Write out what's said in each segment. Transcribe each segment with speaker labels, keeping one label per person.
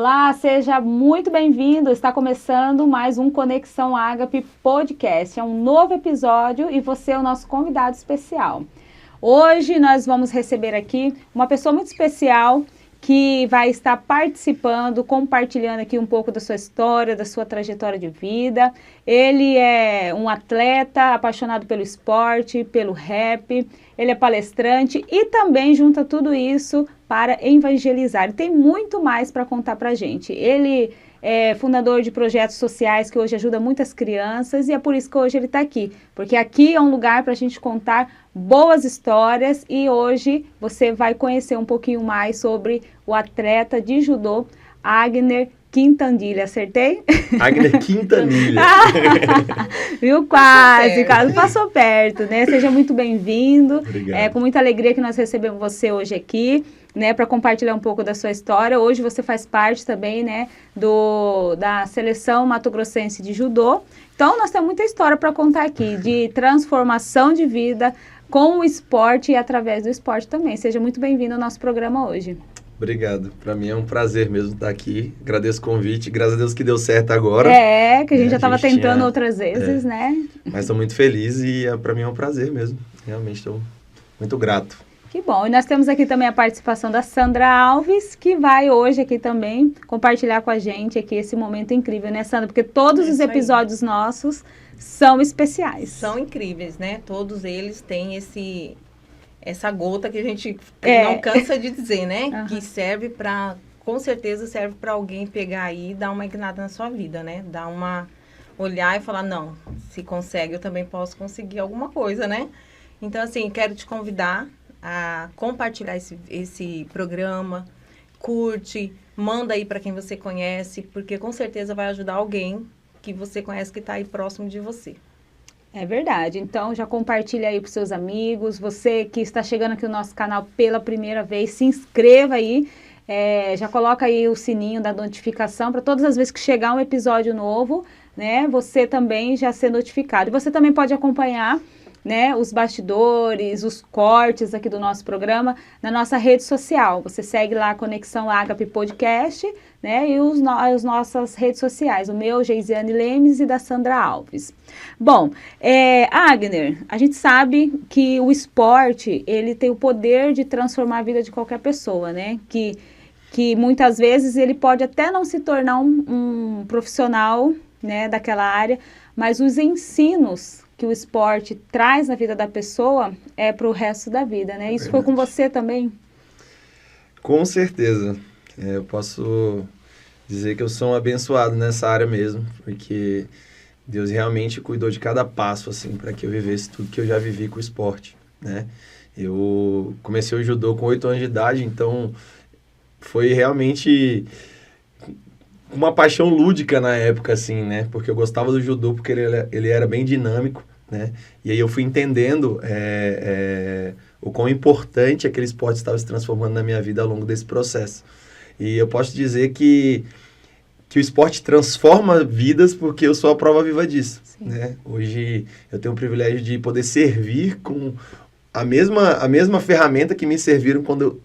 Speaker 1: Olá, seja muito bem-vindo. Está começando mais um Conexão Ágape Podcast. É um novo episódio e você é o nosso convidado especial. Hoje nós vamos receber aqui uma pessoa muito especial que vai estar participando, compartilhando aqui um pouco da sua história, da sua trajetória de vida. Ele é um atleta apaixonado pelo esporte, pelo rap, ele é palestrante e também junta tudo isso para evangelizar. E tem muito mais para contar para a gente. Ele é fundador de projetos sociais que hoje ajuda muitas crianças e é por isso que hoje ele está aqui. Porque aqui é um lugar para a gente contar boas histórias e hoje você vai conhecer um pouquinho mais sobre o atleta de judô Agner Quintandilha. Acertei?
Speaker 2: Agner Quintandilha.
Speaker 1: Viu? Quase passou perto, né? Seja muito bem-vindo.
Speaker 2: Obrigado.
Speaker 1: É com muita alegria que nós recebemos você hoje aqui, né, para compartilhar um pouco da sua história. Hoje você faz parte também, né, da seleção mato-grossense de judô. Então, nós temos muita história para contar aqui, de transformação de vida com o esporte e através do esporte também. Seja muito bem-vindo ao nosso programa hoje.
Speaker 2: Obrigado. Para mim é um prazer mesmo estar aqui. Agradeço o convite. Graças a Deus que deu certo agora.
Speaker 1: É, que a gente já estava tentando outras vezes, né?
Speaker 2: Mas estou muito feliz e para mim é um prazer mesmo. Realmente estou muito grato.
Speaker 1: Que bom. E nós temos aqui também a participação da Sandra Alves, que vai hoje aqui também compartilhar com a gente aqui esse momento incrível, né, Sandra? Porque todos os episódios nossos são especiais.
Speaker 3: São incríveis, né? Todos eles têm essa gota que a gente não cansa de dizer, né? Uhum. Que serve para, com certeza serve para alguém pegar aí e dar uma guinada na sua vida, né? Dar uma olhar e falar, não, se consegue, eu também posso conseguir alguma coisa, né? Então, assim, quero te convidar a compartilhar esse programa, curte, manda aí para quem você conhece, porque com certeza vai ajudar alguém que você conhece que está aí próximo de você.
Speaker 1: É verdade. Então, já compartilha aí para os seus amigos. Você que está chegando aqui no nosso canal pela primeira vez, se inscreva aí. Já coloca aí o sininho da notificação para todas as vezes que chegar um episódio novo, né? Você também já ser notificado. E você também pode acompanhar, né, os bastidores, os cortes aqui do nosso programa na nossa rede social. Você segue lá a Conexão Ágape Podcast, né, e as nossas redes sociais, o meu, Geisiane Lemes, e da Sandra Alves. Bom, Agner, a gente sabe que o esporte, ele tem o poder de transformar a vida de qualquer pessoa, né, que muitas vezes ele pode até não se tornar um profissional, né, daquela área, mas os ensinos que o esporte traz na vida da pessoa é para o resto da vida, né? Isso foi com você também?
Speaker 2: Com certeza. Eu posso dizer que eu sou um abençoado nessa área mesmo, porque Deus realmente cuidou de cada passo, assim, para que eu vivesse tudo que eu já vivi com o esporte, né? Eu comecei o judô com 8 anos de idade, então foi realmente uma paixão lúdica na época, assim, né? Porque eu gostava do judô, porque ele era bem dinâmico, né? E aí eu fui entendendo o quão importante aquele esporte estava se transformando na minha vida ao longo desse processo. E eu posso dizer que o esporte transforma vidas porque eu sou a prova viva disso, né? Hoje eu tenho o privilégio de poder servir com a mesma ferramenta que me serviram quando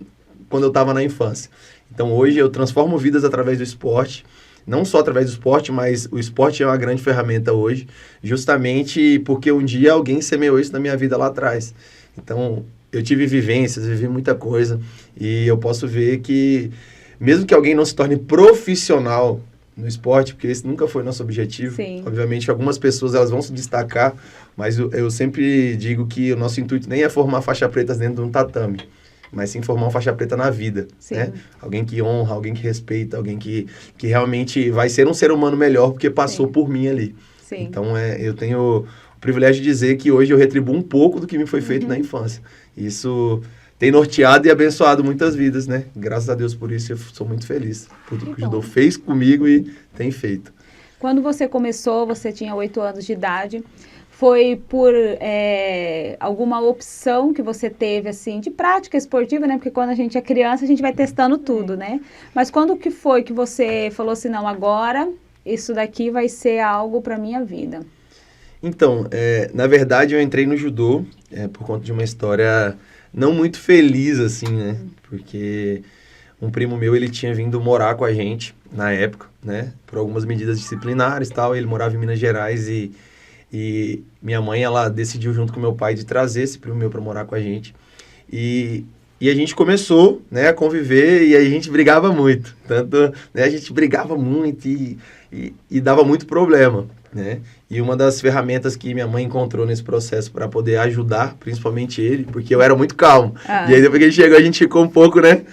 Speaker 2: eu estava na infância. Então, hoje eu transformo vidas através do esporte, não só através do esporte, mas o esporte é uma grande ferramenta hoje, justamente porque um dia alguém semeou isso na minha vida lá atrás. Então, eu tive vivências, vivi muita coisa, e eu posso ver que, mesmo que alguém não se torne profissional no esporte, porque esse nunca foi nosso objetivo, obviamente algumas pessoas elas vão se destacar, mas eu sempre digo que o nosso intuito nem é formar faixa pretas dentro de um tatame, mas sim formar uma faixa preta na vida, né? Alguém que honra, alguém que respeita, alguém que realmente vai ser um ser humano melhor porque passou por mim ali. Então, eu tenho o privilégio de dizer que hoje eu retribuo um pouco do que me foi feito na infância. Isso tem norteado e abençoado muitas vidas, né? Graças a Deus por isso, eu sou muito feliz por tudo que o judô fez comigo e tem feito.
Speaker 1: Quando você começou, você tinha 8 anos de idade. Foi por alguma opção que você teve, assim, de prática esportiva, né? Porque quando a gente é criança, a gente vai testando tudo, né? Mas quando que foi que você falou assim, não, agora isso daqui vai ser algo para minha vida?
Speaker 2: Então, na verdade, eu entrei no judô por conta de uma história não muito feliz, assim, né? Porque um primo meu, ele tinha vindo morar com a gente na época, né? Por algumas medidas disciplinares e tal. Ele morava em Minas Gerais e minha mãe, ela decidiu junto com meu pai de trazer esse primo meu para morar com a gente. E a gente começou, né, a conviver e aí a gente brigava muito. Tanto, né, a gente brigava muito e dava muito problema, né? E uma das ferramentas que minha mãe encontrou nesse processo para poder ajudar, principalmente ele, porque eu era muito calmo. E aí depois que ele chegou, a gente ficou um pouco, né?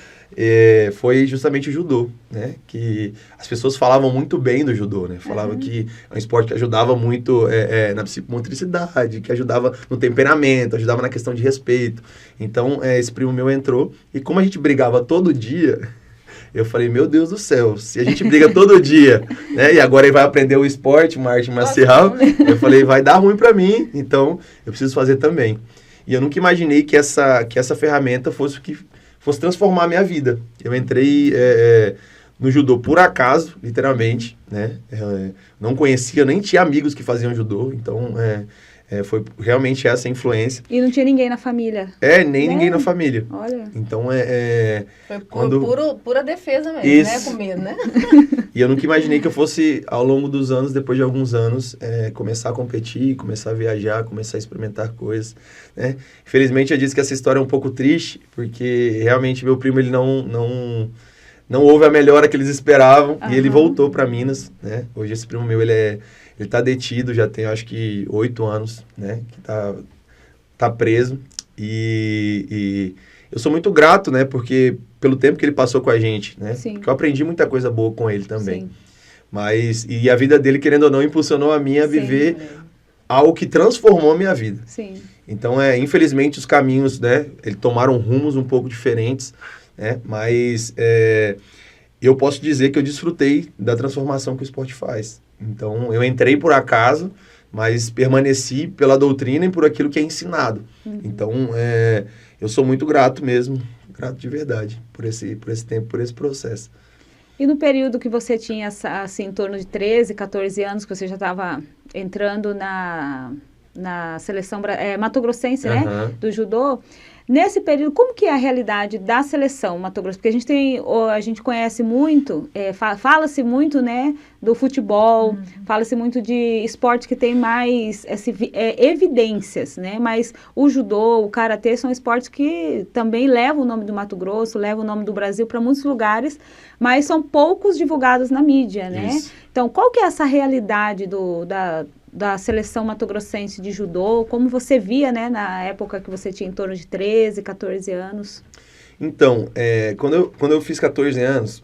Speaker 2: Foi justamente o judô, né? Que as pessoas falavam muito bem do judô, né? Falavam que é um esporte que ajudava muito na psicomotricidade, que ajudava no temperamento, ajudava na questão de respeito. Então, esse primo meu entrou e como a gente brigava todo dia, eu falei, meu Deus do céu, se a gente briga todo dia, né? E agora ele vai aprender o esporte, uma arte marcial, eu falei, vai dar ruim pra mim, então eu preciso fazer também. E eu nunca imaginei que essa ferramenta fosse o que fosse transformar a minha vida. Eu entrei no judô por acaso, literalmente, né? Não conhecia, nem tinha amigos que faziam judô, então foi realmente essa influência.
Speaker 1: E não tinha ninguém na família?
Speaker 2: Nem ninguém na família.
Speaker 1: Olha.
Speaker 2: Então,
Speaker 3: foi pura defesa mesmo,
Speaker 2: isso.
Speaker 3: Né? Com medo, né?
Speaker 2: E eu nunca imaginei que eu fosse, ao longo dos anos, depois de alguns anos, começar a competir, começar a viajar, começar a experimentar coisas, né? Infelizmente, eu disse que essa história é um pouco triste, porque realmente meu primo, ele não houve a melhora que eles esperavam, e ele voltou para Minas, né? Hoje esse primo meu, ele tá detido, já tem acho que 8 anos, né? Que tá preso, e eu sou muito grato, né? Porque pelo tempo que ele passou com a gente, né?
Speaker 1: Sim.
Speaker 2: Porque eu aprendi muita coisa boa com ele também.
Speaker 1: Sim.
Speaker 2: Mas, e a vida dele, querendo ou não, impulsionou a mim a viver algo que transformou a minha vida.
Speaker 1: Sim.
Speaker 2: Então, infelizmente, os caminhos, né? Eles tomaram rumos um pouco diferentes, né? Mas eu posso dizer que eu desfrutei da transformação que o esporte faz. Então, eu entrei por acaso, mas permaneci pela doutrina e por aquilo que é ensinado. Então, eu sou muito grato mesmo, grato de verdade, por esse tempo, por esse processo.
Speaker 1: E no período que você tinha, assim, em torno de 13, 14 anos, que você já estava entrando na seleção mato-grossense, né, do judô, nesse período, como que é a realidade da seleção mato-grossense? Porque a gente conhece muito, fala-se muito, né, do futebol, fala-se muito de esporte que tem mais evidências, né, mas o judô, o karatê são esportes que também levam o nome do Mato Grosso, levam o nome do Brasil para muitos lugares, mas são poucos divulgados na mídia, né?
Speaker 2: Isso.
Speaker 1: Então, qual que é essa realidade da seleção mato-grossense de judô? Como você via, né, na época que você tinha em torno de 13, 14 anos?
Speaker 2: Então, quando eu fiz 14 anos,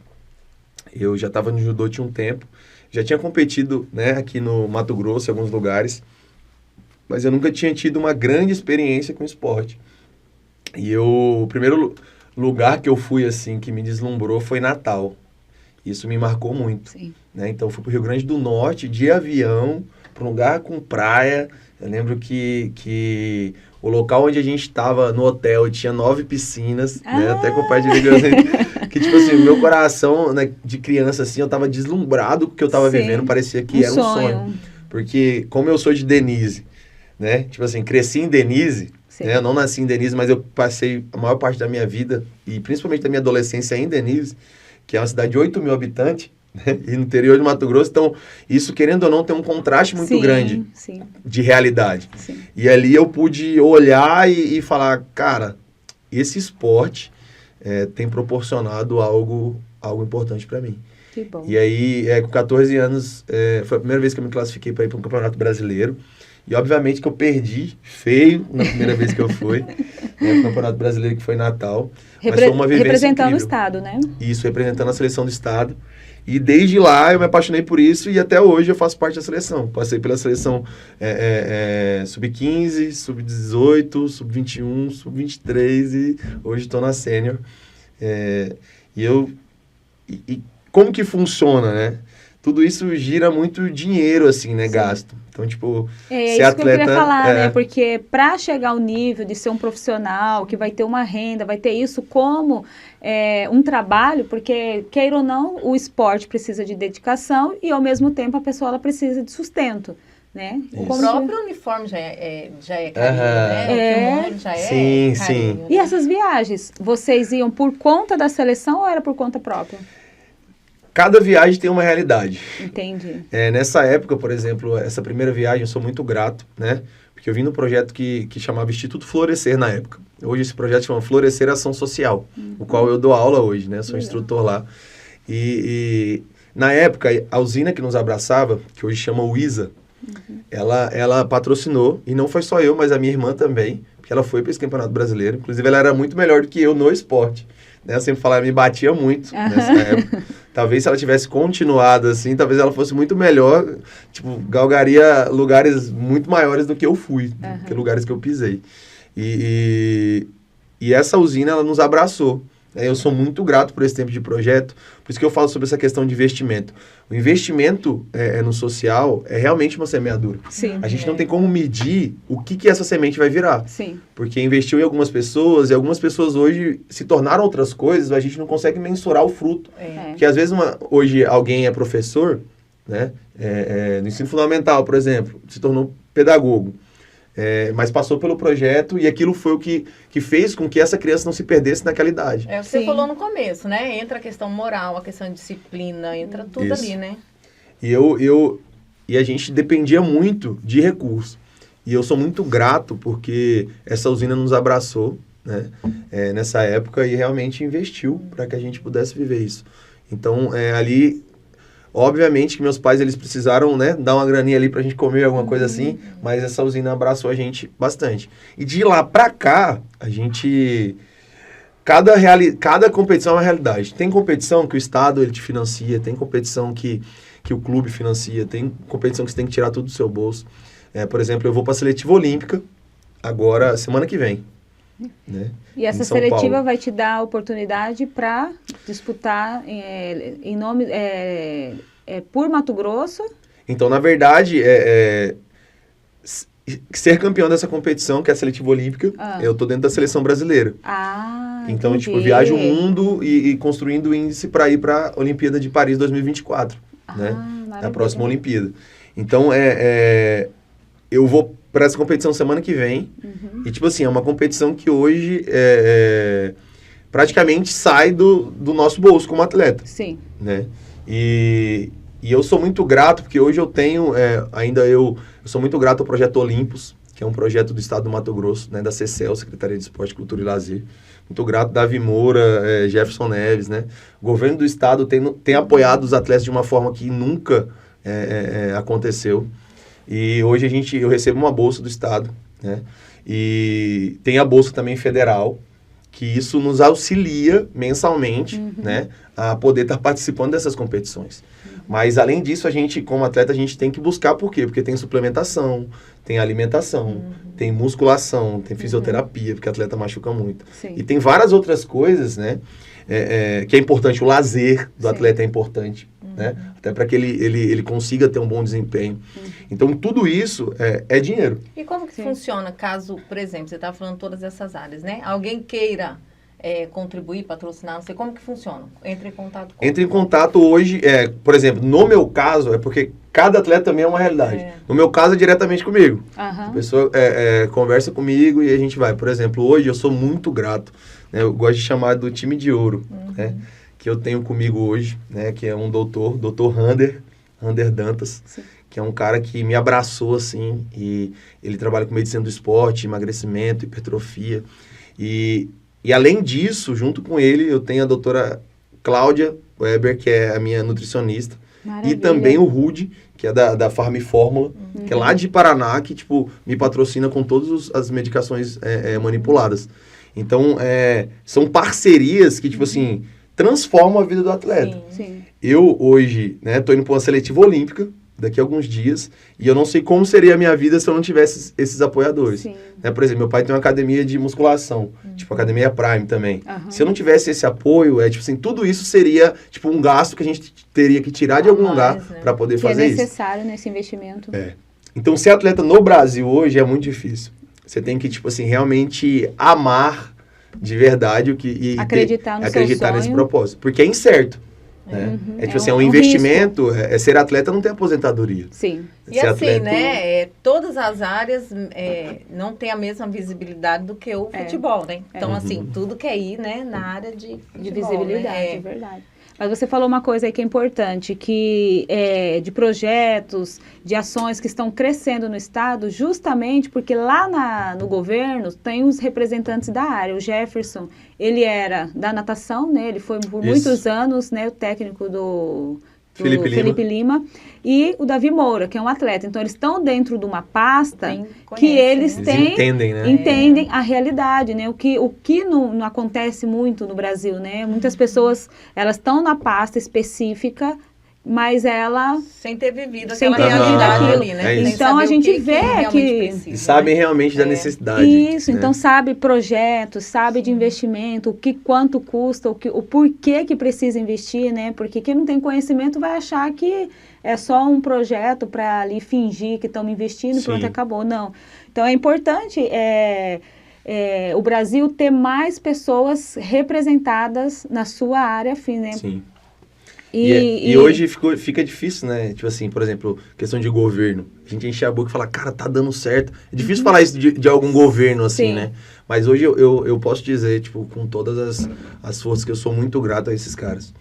Speaker 2: eu já estava no judô tinha um tempo, já tinha competido, né, aqui no Mato Grosso, em alguns lugares, mas eu nunca tinha tido uma grande experiência com esporte. E o primeiro lugar que eu fui, assim, que me deslumbrou foi Natal. Isso me marcou muito.
Speaker 1: Sim.
Speaker 2: Né? Então, eu fui para o Rio Grande do Norte, de avião, para um lugar com praia. Eu lembro que o local onde a gente estava no hotel tinha 9 piscinas, né? Até com o pai de que, tipo assim, meu coração, né, de criança, assim, eu tava deslumbrado com o que eu tava vivendo, parecia que era um sonho. Porque, como eu sou de Denise, né? Tipo assim, cresci em Denise, né? Eu não nasci em Denise, mas eu passei a maior parte da minha vida, e principalmente da minha adolescência em Denise, que é uma cidade de 8 mil habitantes, né? E no interior de Mato Grosso. Então, isso, querendo ou não, tem um contraste muito grande de realidade. Sim. E ali eu pude olhar e falar, cara, esse esporte tem proporcionado algo importante para mim.
Speaker 1: Que bom.
Speaker 2: E aí, com 14 anos, foi a primeira vez que eu me classifiquei para ir para um campeonato brasileiro. E, obviamente, que eu perdi feio na primeira vez que eu fui, no Campeonato Brasileiro, que foi em Natal. Mas foi uma vivência
Speaker 1: representando
Speaker 2: incrível.
Speaker 1: o Estado, né?
Speaker 2: Isso, representando a seleção do Estado. E desde lá eu me apaixonei por isso e até hoje eu faço parte da seleção. Passei pela seleção sub-15, sub-18, sub-21, sub-23 e hoje estou na sênior. E como que funciona, né? Tudo isso gira muito dinheiro, assim, né? Sim. Gasto. Então, tipo, ser atleta...
Speaker 1: que eu queria falar, né? Porque para chegar ao nível de ser um profissional, que vai ter uma renda, vai ter isso como um trabalho, porque, queira ou não, o esporte precisa de dedicação e, ao mesmo tempo, a pessoa ela precisa de sustento, né?
Speaker 3: O próprio uniforme já é carinho, né? O kimono já é
Speaker 2: sim,
Speaker 3: carinho.
Speaker 2: sim.
Speaker 1: E essas viagens, vocês iam por conta da seleção ou era por conta própria?
Speaker 2: Cada viagem tem uma realidade.
Speaker 1: Entendi.
Speaker 2: Nessa época, por exemplo, essa primeira viagem, eu sou muito grato, né? Porque eu vim num projeto que chamava Instituto Florescer na época. Hoje esse projeto chama Florescer Ação Social, o qual eu dou aula hoje, né? Sou instrutor lá. E na época, a usina que nos abraçava, que hoje chama UISA, ela patrocinou, e não foi só eu, mas a minha irmã também, porque ela foi para esse Campeonato Brasileiro. Inclusive, ela era muito melhor do que eu no esporte. Né? Eu sempre falava, me batia muito nessa época. Talvez se ela tivesse continuado assim, talvez ela fosse muito melhor, tipo, galgaria lugares muito maiores do que eu fui, do que lugares que eu pisei. E essa usina, ela nos abraçou. Eu sou muito grato por esse tempo de projeto, por isso que eu falo sobre essa questão de investimento. O investimento no social é realmente uma semeadura.
Speaker 1: Sim.
Speaker 2: A gente não tem como medir o que essa semente vai virar.
Speaker 1: Sim.
Speaker 2: Porque investiu em algumas pessoas, e algumas pessoas hoje se tornaram outras coisas, a gente não consegue mensurar o fruto. Porque às vezes hoje alguém é professor, né? No ensino fundamental, por exemplo, se tornou pedagogo. Mas passou pelo projeto e aquilo foi o que fez com que essa criança não se perdesse naquela idade.
Speaker 3: É o que você falou no começo, né? Entra a questão moral, a questão de disciplina, entra tudo ali, né?
Speaker 2: E a gente dependia muito de recursos. E eu sou muito grato porque essa usina nos abraçou, né? Nessa época e realmente investiu para que a gente pudesse viver isso. Então, ali... Obviamente que meus pais, eles precisaram, né, dar uma graninha ali pra gente comer, alguma coisa assim, mas essa usina abraçou a gente bastante. E de lá pra cá, a gente... Cada competição é uma realidade. Tem competição que o Estado, ele te financia, tem competição que o clube financia, tem competição que você tem que tirar tudo do seu bolso. Por exemplo, eu vou pra seletiva olímpica agora, semana que vem. Né?
Speaker 1: E essa seletiva vai te dar a oportunidade para disputar em nome por Mato Grosso?
Speaker 2: Então, na verdade, ser campeão dessa competição, que é a seletiva olímpica, eu tô dentro da seleção brasileira. Então,
Speaker 1: entendi.
Speaker 2: tipo, eu viajo o mundo e construindo índice para ir para a Olimpíada de Paris 2024, né? A próxima Olimpíada. Então, eu vou para essa competição semana que vem. E, tipo assim, é uma competição que hoje praticamente sai do nosso bolso como atleta.
Speaker 1: Sim.
Speaker 2: Né? E eu sou muito grato, porque hoje eu tenho, eu sou muito grato ao Projeto Olympus, que é um projeto do Estado do Mato Grosso, né, da CECEL, Secretaria de Esporte, Cultura e Lazer. Muito grato, Davi Moura, Jefferson Neves, né? O governo do Estado tem apoiado os atletas de uma forma que nunca aconteceu. E hoje eu recebo uma bolsa do Estado, né? E tem a bolsa também federal, que isso nos auxilia mensalmente, né? A poder estar participando dessas competições. Mas, além disso, a gente, como atleta, a gente tem que buscar por quê? Porque tem suplementação, tem alimentação, tem musculação, tem fisioterapia, porque atleta machuca muito.
Speaker 1: Sim.
Speaker 2: E tem várias outras coisas, né? Que é importante. O lazer do atleta é importante, né? Até para que ele consiga ter um bom desempenho. Então, tudo isso é dinheiro.
Speaker 3: E como que funciona caso, por exemplo, você está falando todas essas áreas, né? Alguém queira contribuir, patrocinar, não sei como que funciona. Entra em contato com...
Speaker 2: Entra em contato hoje, por exemplo, no meu caso, porque cada atleta também é uma realidade. No meu caso, é diretamente comigo. A pessoa conversa comigo e a gente vai. Por exemplo, hoje eu sou muito grato, né? Eu gosto de chamar do time de ouro, né? Que eu tenho comigo hoje, né? Que é um doutor Rander Dantas, sim, que é um cara que me abraçou, assim, e ele trabalha com medicina do esporte, emagrecimento, hipertrofia. E além disso, junto com ele, eu tenho a doutora Cláudia Weber, que é a minha nutricionista. Maravilha. E também o Rude, que é da Farm Fórmula, que é lá de Paraná, que, tipo, me patrocina com todas as medicações manipuladas. Então, são parcerias que, tipo assim, transformam a vida do atleta.
Speaker 1: Sim. Sim.
Speaker 2: Eu, hoje, né, tô indo para uma seletiva olímpica, daqui a alguns dias, e eu não sei como seria a minha vida se eu não tivesse esses apoiadores. Né? Por exemplo, meu pai tem uma academia de musculação, tipo Academia Prime também. Se eu não tivesse esse apoio, tipo assim, tudo isso seria tipo um gasto que a gente teria que tirar de algum lugar, né, para poder fazer isso.
Speaker 1: Que é necessário nesse investimento.
Speaker 2: Então, ser atleta no Brasil hoje é muito difícil. Você tem que, tipo assim, realmente amar de verdade o que...
Speaker 1: Acreditar no seu
Speaker 2: acreditar
Speaker 1: sonho.
Speaker 2: Nesse propósito. Porque é incerto. Né? Tipo assim, é um investimento. Ser atleta não tem aposentadoria.
Speaker 1: Sim.
Speaker 3: E assim, né? Todas as áreas não tem a mesma visibilidade do que o futebol, né? Então, assim, tudo quer ir, né, na área de
Speaker 1: visibilidade,
Speaker 3: né?
Speaker 1: é verdade. Mas você falou uma coisa aí que é importante, que de projetos, de ações que estão crescendo no Estado, justamente porque lá no governo tem os representantes da área. O Jefferson, ele era da natação, né? Ele foi por muitos anos, né, o técnico do Felipe Lima, e o Davi Moura, que é um atleta. Então, eles estão dentro de uma pasta que eles
Speaker 2: entendem, né?
Speaker 1: Entendem a realidade, né? O que não acontece muito no Brasil, né? Muitas pessoas, elas estão na pasta específica, mas ela...
Speaker 3: Sem ter vivido
Speaker 1: aquela realidade ali,
Speaker 2: né?
Speaker 1: Então, a gente vê que...
Speaker 2: E sabem realmente da necessidade.
Speaker 1: Isso,
Speaker 2: né?
Speaker 1: Então sabe projetos, sabe de investimento, quanto custa, o porquê que precisa investir, né? Porque quem não tem conhecimento vai achar que é só um projeto para ali fingir que estão investindo e pronto, acabou. Não. Então é importante o Brasil ter mais pessoas representadas na sua área, né?
Speaker 2: Sim. E hoje fica difícil, né? Tipo assim, por exemplo, questão de governo. A gente enche a boca e fala, cara, tá dando certo. É difícil falar isso de algum governo, assim, né? Mas hoje eu posso dizer, tipo, com todas as forças, que eu sou muito grato a esses caras.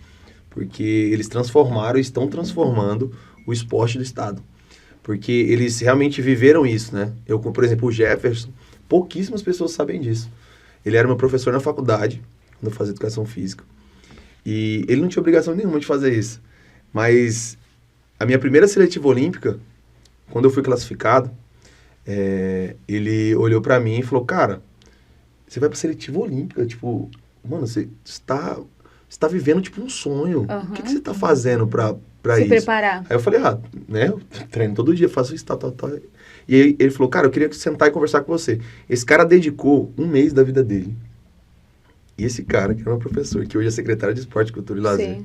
Speaker 2: Porque eles transformaram e estão transformando o esporte do Estado. Porque eles realmente viveram isso, né? Por exemplo, o Jefferson, pouquíssimas pessoas sabem disso. Ele era meu professor na faculdade, quando eu fazia educação física. E ele não tinha obrigação nenhuma de fazer isso. Mas a minha primeira seletiva olímpica, quando eu fui classificado, ele olhou pra mim e falou, cara, você vai pra seletiva olímpica, tipo, mano, você tá vivendo tipo um sonho. O que você tá fazendo pra
Speaker 1: se
Speaker 2: isso?
Speaker 1: Preparar.
Speaker 2: Aí eu falei, né, eu treino todo dia, faço isso, tal. E aí ele falou, cara, eu queria sentar e conversar com você. Esse cara dedicou 1 mês da vida dele. E esse cara, que era meu professor, que hoje é secretário de Esporte, Cultura e Lazer,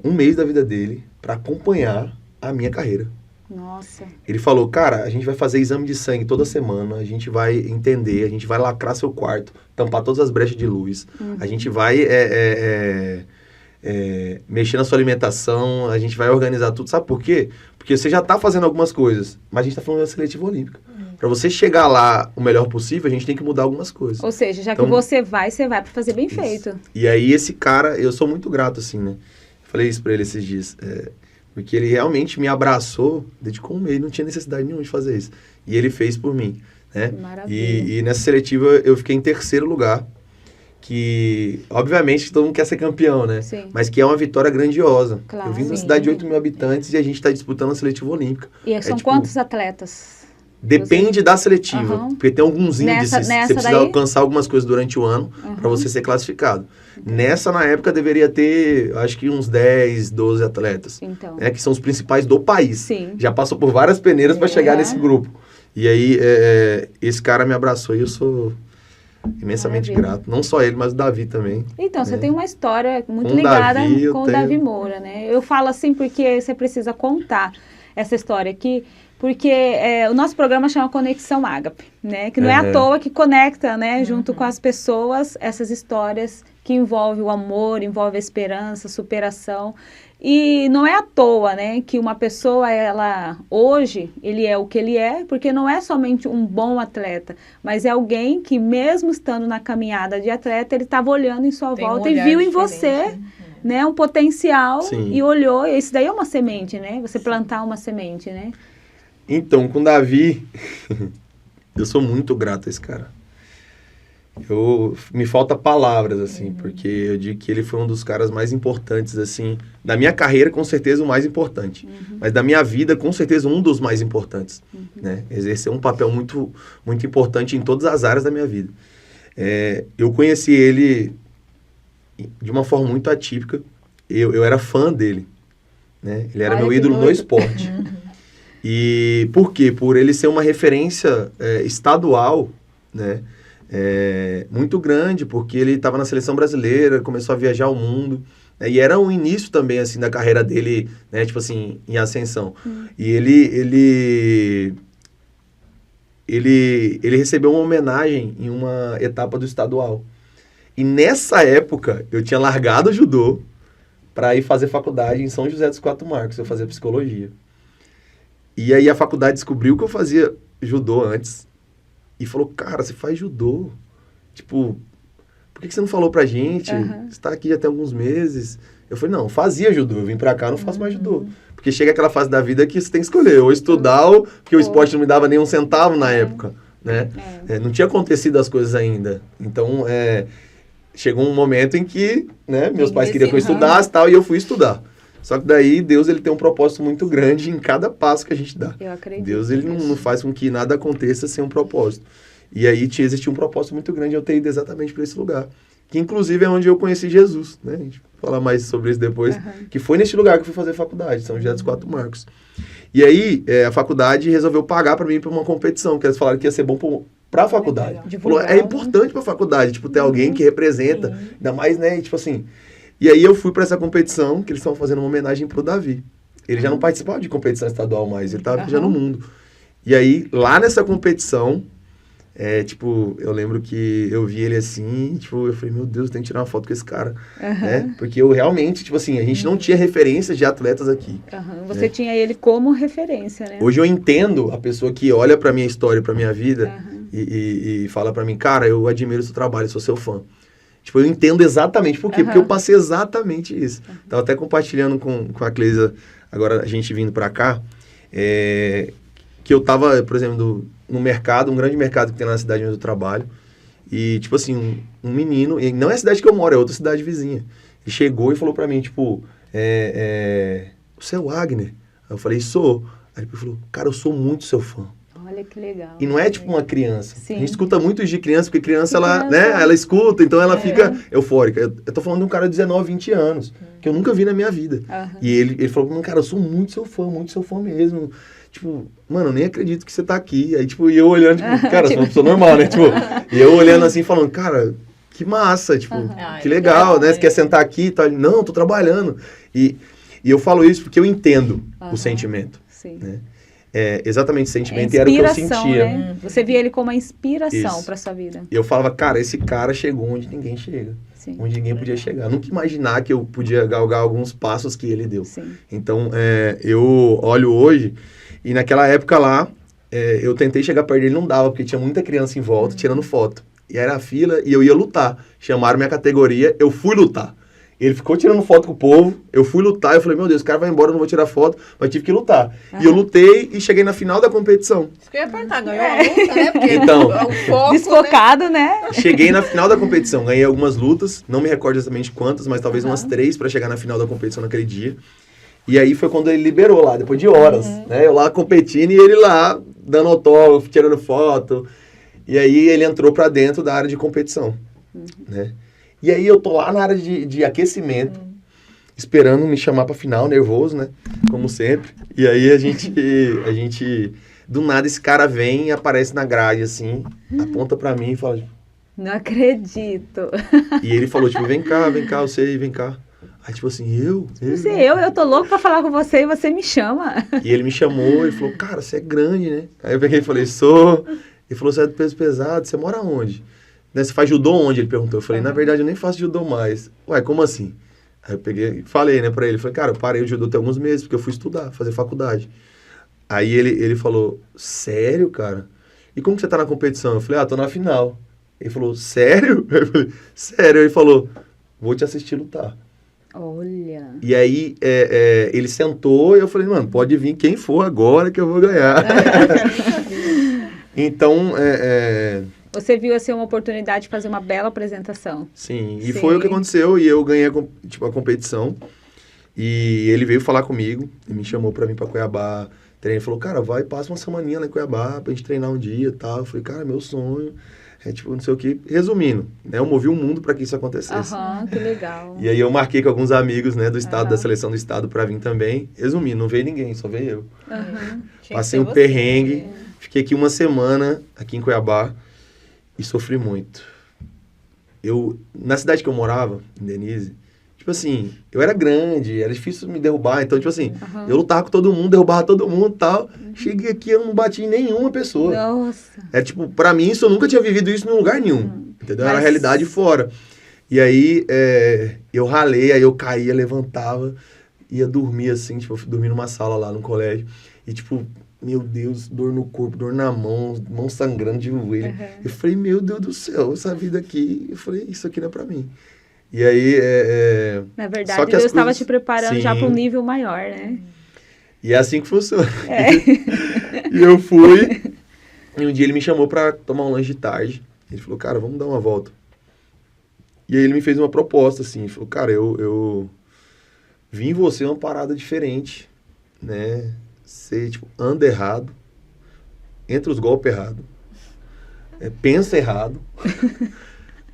Speaker 2: 1 mês da vida dele para acompanhar a minha carreira.
Speaker 1: Nossa.
Speaker 2: Ele falou, cara, a gente vai fazer exame de sangue toda semana, a gente vai entender, a gente vai lacrar seu quarto, tampar todas as brechas de luz, a gente vai mexer na sua alimentação, a gente vai organizar tudo. Sabe por quê? Porque você já tá fazendo algumas coisas, mas a gente tá falando da seletiva olímpica. Para você chegar lá o melhor possível, a gente tem que mudar algumas coisas.
Speaker 1: Ou seja, já que você vai para fazer bem feito.
Speaker 2: E aí esse cara, eu sou muito grato, assim, né? Falei isso para ele esses dias. Porque ele realmente me abraçou, dedicou 1 mês, não tinha necessidade nenhuma de fazer isso. E ele fez por mim, né?
Speaker 1: Maravilha.
Speaker 2: E nessa seletiva eu fiquei em 3º lugar, que obviamente todo mundo quer ser campeão, né?
Speaker 1: Sim.
Speaker 2: Mas que é uma vitória grandiosa.
Speaker 1: Claro,
Speaker 2: eu vim de uma cidade de 8 mil habitantes e a gente está disputando a seletiva olímpica.
Speaker 1: E são quantos atletas?
Speaker 2: Depende da seletiva, porque tem alguns índices, você precisa alcançar algumas coisas durante o ano para você ser classificado. Nessa, na época, deveria ter, acho que uns 10, 12 atletas, que são os principais do país.
Speaker 1: Sim.
Speaker 2: Já passou por várias peneiras para chegar nesse grupo. E aí, esse cara me abraçou e eu sou imensamente grato. Não só ele, mas o Davi também.
Speaker 1: Então, você tem uma história muito ligada com o Davi Moura, né? Eu falo assim porque você precisa contar essa história aqui. Porque o nosso programa chama Conexão Ágape, né? Que não é à toa que conecta, né? Junto com as pessoas, essas histórias que envolvem o amor, envolvem a esperança, superação. E não é à toa, né? Que uma pessoa, hoje, ele é o que ele é, porque não é somente um bom atleta, mas é alguém que, mesmo estando na caminhada de atleta, ele estava olhando em sua volta e viu em você, né? Um potencial. Sim. E olhou. Isso daí é uma semente, né? Você plantar uma semente, né?
Speaker 2: Então, com o Davi, eu sou muito grato a esse cara. Me falta palavras, assim, porque eu digo que ele foi um dos caras mais importantes, assim, da minha carreira, com certeza o mais importante, mas da minha vida, com certeza um dos mais importantes, né? Exerceu um papel muito, muito importante em todas as áreas da minha vida. Eu conheci ele de uma forma muito atípica, eu era fã dele, né? Ele era meu ídolo no esporte. E por quê? Por ele ser uma referência estadual, né? Muito grande, porque ele estava na seleção brasileira, começou a viajar o mundo, né? E era o início também, assim, da carreira dele, né? Tipo assim, em ascensão. E ele recebeu uma homenagem em uma etapa do estadual. E nessa época, eu tinha largado o judô para ir fazer faculdade em São José dos Quatro Marcos. Eu fazia psicologia. E aí a faculdade descobriu que eu fazia judô antes. E falou, cara, você faz judô? Tipo, por que você não falou pra gente? Você tá aqui já tem alguns meses. Eu falei, não, fazia judô. Eu vim pra cá, não faço mais judô. Porque chega aquela fase da vida que você tem que escolher. Ou estudar, ou porque o esporte não me dava nem um centavo na época, né? Não tinha acontecido as coisas ainda. Então, chegou um momento em que, né, meus pais queriam que eu estudasse e tal, e eu fui estudar. Só que daí Deus, ele tem um propósito muito grande em cada passo que a gente dá.
Speaker 1: Eu acredito.
Speaker 2: Deus, ele não faz com que nada aconteça sem um propósito. E aí existia um propósito muito grande eu ter ido exatamente para esse lugar. Que inclusive é onde eu conheci Jesus, né? A gente vai falar mais sobre isso depois. Que foi nesse lugar que eu fui fazer faculdade, São José dos Quatro Marcos. E aí a faculdade resolveu pagar para mim para uma competição, que eles falaram que ia ser bom para a faculdade. Falou, é importante para a faculdade, tipo, ter alguém que representa, ainda mais, né, tipo assim... E aí eu fui para essa competição, que eles estavam fazendo uma homenagem pro Davi. Ele já não participava de competição estadual mais, ele estava já no mundo. E aí, lá nessa competição, tipo, eu lembro que eu vi ele assim, tipo, eu falei, meu Deus, tem que tirar uma foto com esse cara, né? Porque eu realmente, tipo assim, a gente não tinha referência de atletas aqui.
Speaker 1: Você tinha ele como referência, né?
Speaker 2: Hoje eu entendo a pessoa que olha pra minha história, pra minha vida, e fala pra mim, cara, eu admiro o seu trabalho, sou seu fã. Tipo, eu entendo exatamente. Por quê? Porque eu passei exatamente isso. Tava até compartilhando com a Cleisa, agora a gente vindo pra cá, que eu tava, por exemplo, no mercado, um grande mercado que tem na cidade onde eu trabalho, e, tipo assim, um menino, e não é a cidade que eu moro, é outra cidade vizinha, ele chegou e falou pra mim, tipo, você é o Wagner? Aí eu falei, sou. Aí ele falou, cara, eu sou muito seu fã.
Speaker 1: Olha que legal.
Speaker 2: E não é tipo uma criança.
Speaker 1: Sim.
Speaker 2: A gente escuta muito de criança, porque criança, ela escuta, então ela fica eufórica. Eu tô falando de um cara de 19, 20 anos, que eu nunca vi na minha vida. E ele falou pra mim, cara, eu sou muito seu fã mesmo. Tipo, mano, eu nem acredito que você tá aqui. Aí, tipo, e eu olhando, tipo, cara, sou uma pessoa normal, né? Tipo, e eu olhando assim, falando, cara, que massa, tipo, que legal, né? Você quer sentar aqui e tal? Ele, não, tô trabalhando. E eu falo isso porque eu entendo o sentimento, né? Exatamente, o sentimento era o que eu sentia.
Speaker 1: Né? Você via ele como uma inspiração para sua vida.
Speaker 2: E eu falava, cara, esse cara chegou onde ninguém chega. Onde ninguém podia chegar. Nunca imaginar que eu podia galgar alguns passos que ele deu. Então, eu olho hoje, e naquela época lá, eu tentei chegar perto dele, não dava, porque tinha muita criança em volta, tirando foto. E era a fila, e eu ia lutar. Chamaram minha categoria, eu fui lutar. Ele ficou tirando foto com o povo, eu fui lutar, eu falei, meu Deus, o cara vai embora, eu não vou tirar foto, mas tive que lutar. E eu lutei e cheguei na final da competição.
Speaker 3: Isso que eu ia perguntar, ganhou a luta, né? Porque
Speaker 2: então,
Speaker 3: o foco,
Speaker 1: desfocado, né?
Speaker 2: Cheguei na final da competição, ganhei algumas lutas, não me recordo exatamente quantas, mas talvez umas 3 para chegar na final da competição naquele dia. E aí foi quando ele liberou lá, depois de horas, né? Eu lá competindo e ele lá dando autógrafo, tirando foto. E aí ele entrou para dentro da área de competição, né? E aí eu tô lá na área de aquecimento, esperando me chamar pra final, nervoso, né? Como sempre. E aí a gente... Do nada esse cara vem e aparece na grade, assim, aponta pra mim e fala...
Speaker 1: Não acredito.
Speaker 2: E ele falou, tipo, vem cá, você aí, vem cá. Aí, tipo assim, eu
Speaker 1: tô louco pra falar com você e você me chama.
Speaker 2: E ele me chamou e falou, cara, você é grande, né? Aí eu peguei e falei, sou. Ele falou, você é do peso pesado, você mora onde? Né, você faz judô onde? Ele perguntou. Eu falei, na verdade, eu nem faço judô mais. Ué, como assim? Aí eu peguei, falei, né, pra ele. Falei, cara, eu parei o judô tem alguns meses, porque eu fui estudar, fazer faculdade. Aí ele falou, sério, cara? E como que você tá na competição? Eu falei, tô na final. Ele falou, sério? Eu falei, sério. Ele falou, vou te assistir lutar.
Speaker 1: Olha.
Speaker 2: E aí, ele sentou e eu falei, mano, pode vir quem for agora que eu vou ganhar. Então,
Speaker 1: Você viu, assim, uma oportunidade de fazer uma bela apresentação.
Speaker 2: Sim, e foi o que aconteceu, e eu ganhei a competição, e ele veio falar comigo, e me chamou pra vir pra Cuiabá, ele falou, cara, vai, passa uma semaninha lá em Cuiabá, pra gente treinar um dia e tal. Eu falei, cara, meu sonho, tipo, não sei o que. Resumindo, né, eu movi o mundo pra que isso acontecesse.
Speaker 1: Que legal.
Speaker 2: E aí eu marquei com alguns amigos, né, do estado, da seleção do estado pra vir também. Resumindo, não veio ninguém, só veio eu. Passei um perrengue, fiquei aqui uma semana, aqui em Cuiabá, e sofri muito. Na cidade que eu morava, em Denise, tipo assim, eu era grande, era difícil me derrubar, então, tipo assim, eu lutava com todo mundo, derrubava todo mundo e tal. Cheguei aqui, eu não bati em nenhuma pessoa.
Speaker 1: Nossa.
Speaker 2: Tipo, pra mim, eu nunca tinha vivido isso em lugar nenhum, entendeu? Era a realidade fora. E aí, eu ralei, aí eu caía, levantava, ia dormir assim, tipo, eu fui dormir numa sala lá no colégio. E tipo, meu Deus, dor no corpo, dor na mão sangrando de joelho.
Speaker 1: Uhum.
Speaker 2: Eu falei, meu Deus do céu, essa vida aqui, eu falei, isso aqui não é pra mim. E aí,
Speaker 1: na verdade,
Speaker 2: só que
Speaker 1: Deus
Speaker 2: as
Speaker 1: estava
Speaker 2: coisas...
Speaker 1: te preparando
Speaker 2: Sim.
Speaker 1: já para um nível maior, né?
Speaker 2: E é assim que funciona. E eu fui, e um dia ele me chamou pra tomar um lanche de tarde. Ele falou, cara, vamos dar uma volta. E aí ele me fez uma proposta, assim, ele falou, cara, eu vi em você uma parada diferente, né? Você, tipo, anda errado, entra os golpes errados, pensa errado,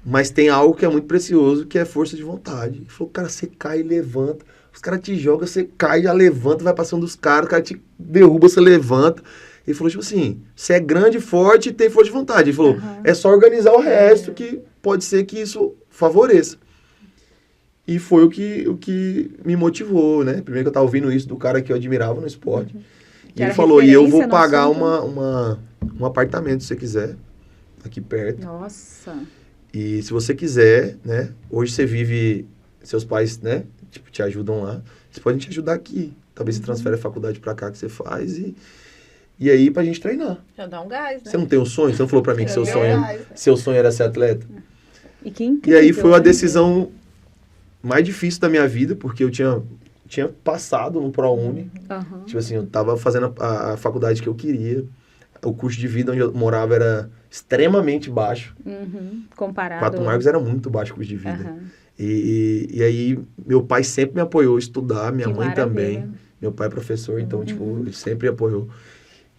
Speaker 2: mas tem algo que é muito precioso, que é força de vontade. Ele falou, cara, você cai e levanta, os caras te jogam, você cai, já levanta, vai passando dos caras, o cara te derruba, você levanta. Ele falou, tipo assim, você é grande, forte e tem força de vontade. Ele falou, é só organizar o resto que pode ser que isso favoreça. E foi o que me motivou, né? Primeiro que eu tava ouvindo isso do cara que eu admirava no esporte. E ele falou, e eu vou pagar um apartamento, se você quiser, aqui perto.
Speaker 1: Nossa.
Speaker 2: E se você quiser, né? Hoje você vive, seus pais, né? Tipo, te ajudam lá. Eles podem te ajudar aqui. Talvez você transfere a faculdade pra cá que você faz e aí pra gente treinar.
Speaker 3: Já dá um gás, né?
Speaker 2: Você não tem um sonho? Você não falou pra mim que seu sonho era ser atleta?
Speaker 1: E que incrível,
Speaker 2: E aí foi a decisão mais difícil da minha vida, porque eu tinha passado no ProUni.
Speaker 1: Uhum.
Speaker 2: Tipo assim, eu tava fazendo a faculdade que eu queria. O custo de vida onde eu morava era extremamente baixo.
Speaker 1: Comparado.
Speaker 2: 4 Marcos era muito baixo o custo de vida.
Speaker 1: Uhum.
Speaker 2: E aí, meu pai sempre me apoiou a estudar, minha mãe
Speaker 1: maravilha.
Speaker 2: também. Meu pai é professor, então, tipo, ele sempre apoiou.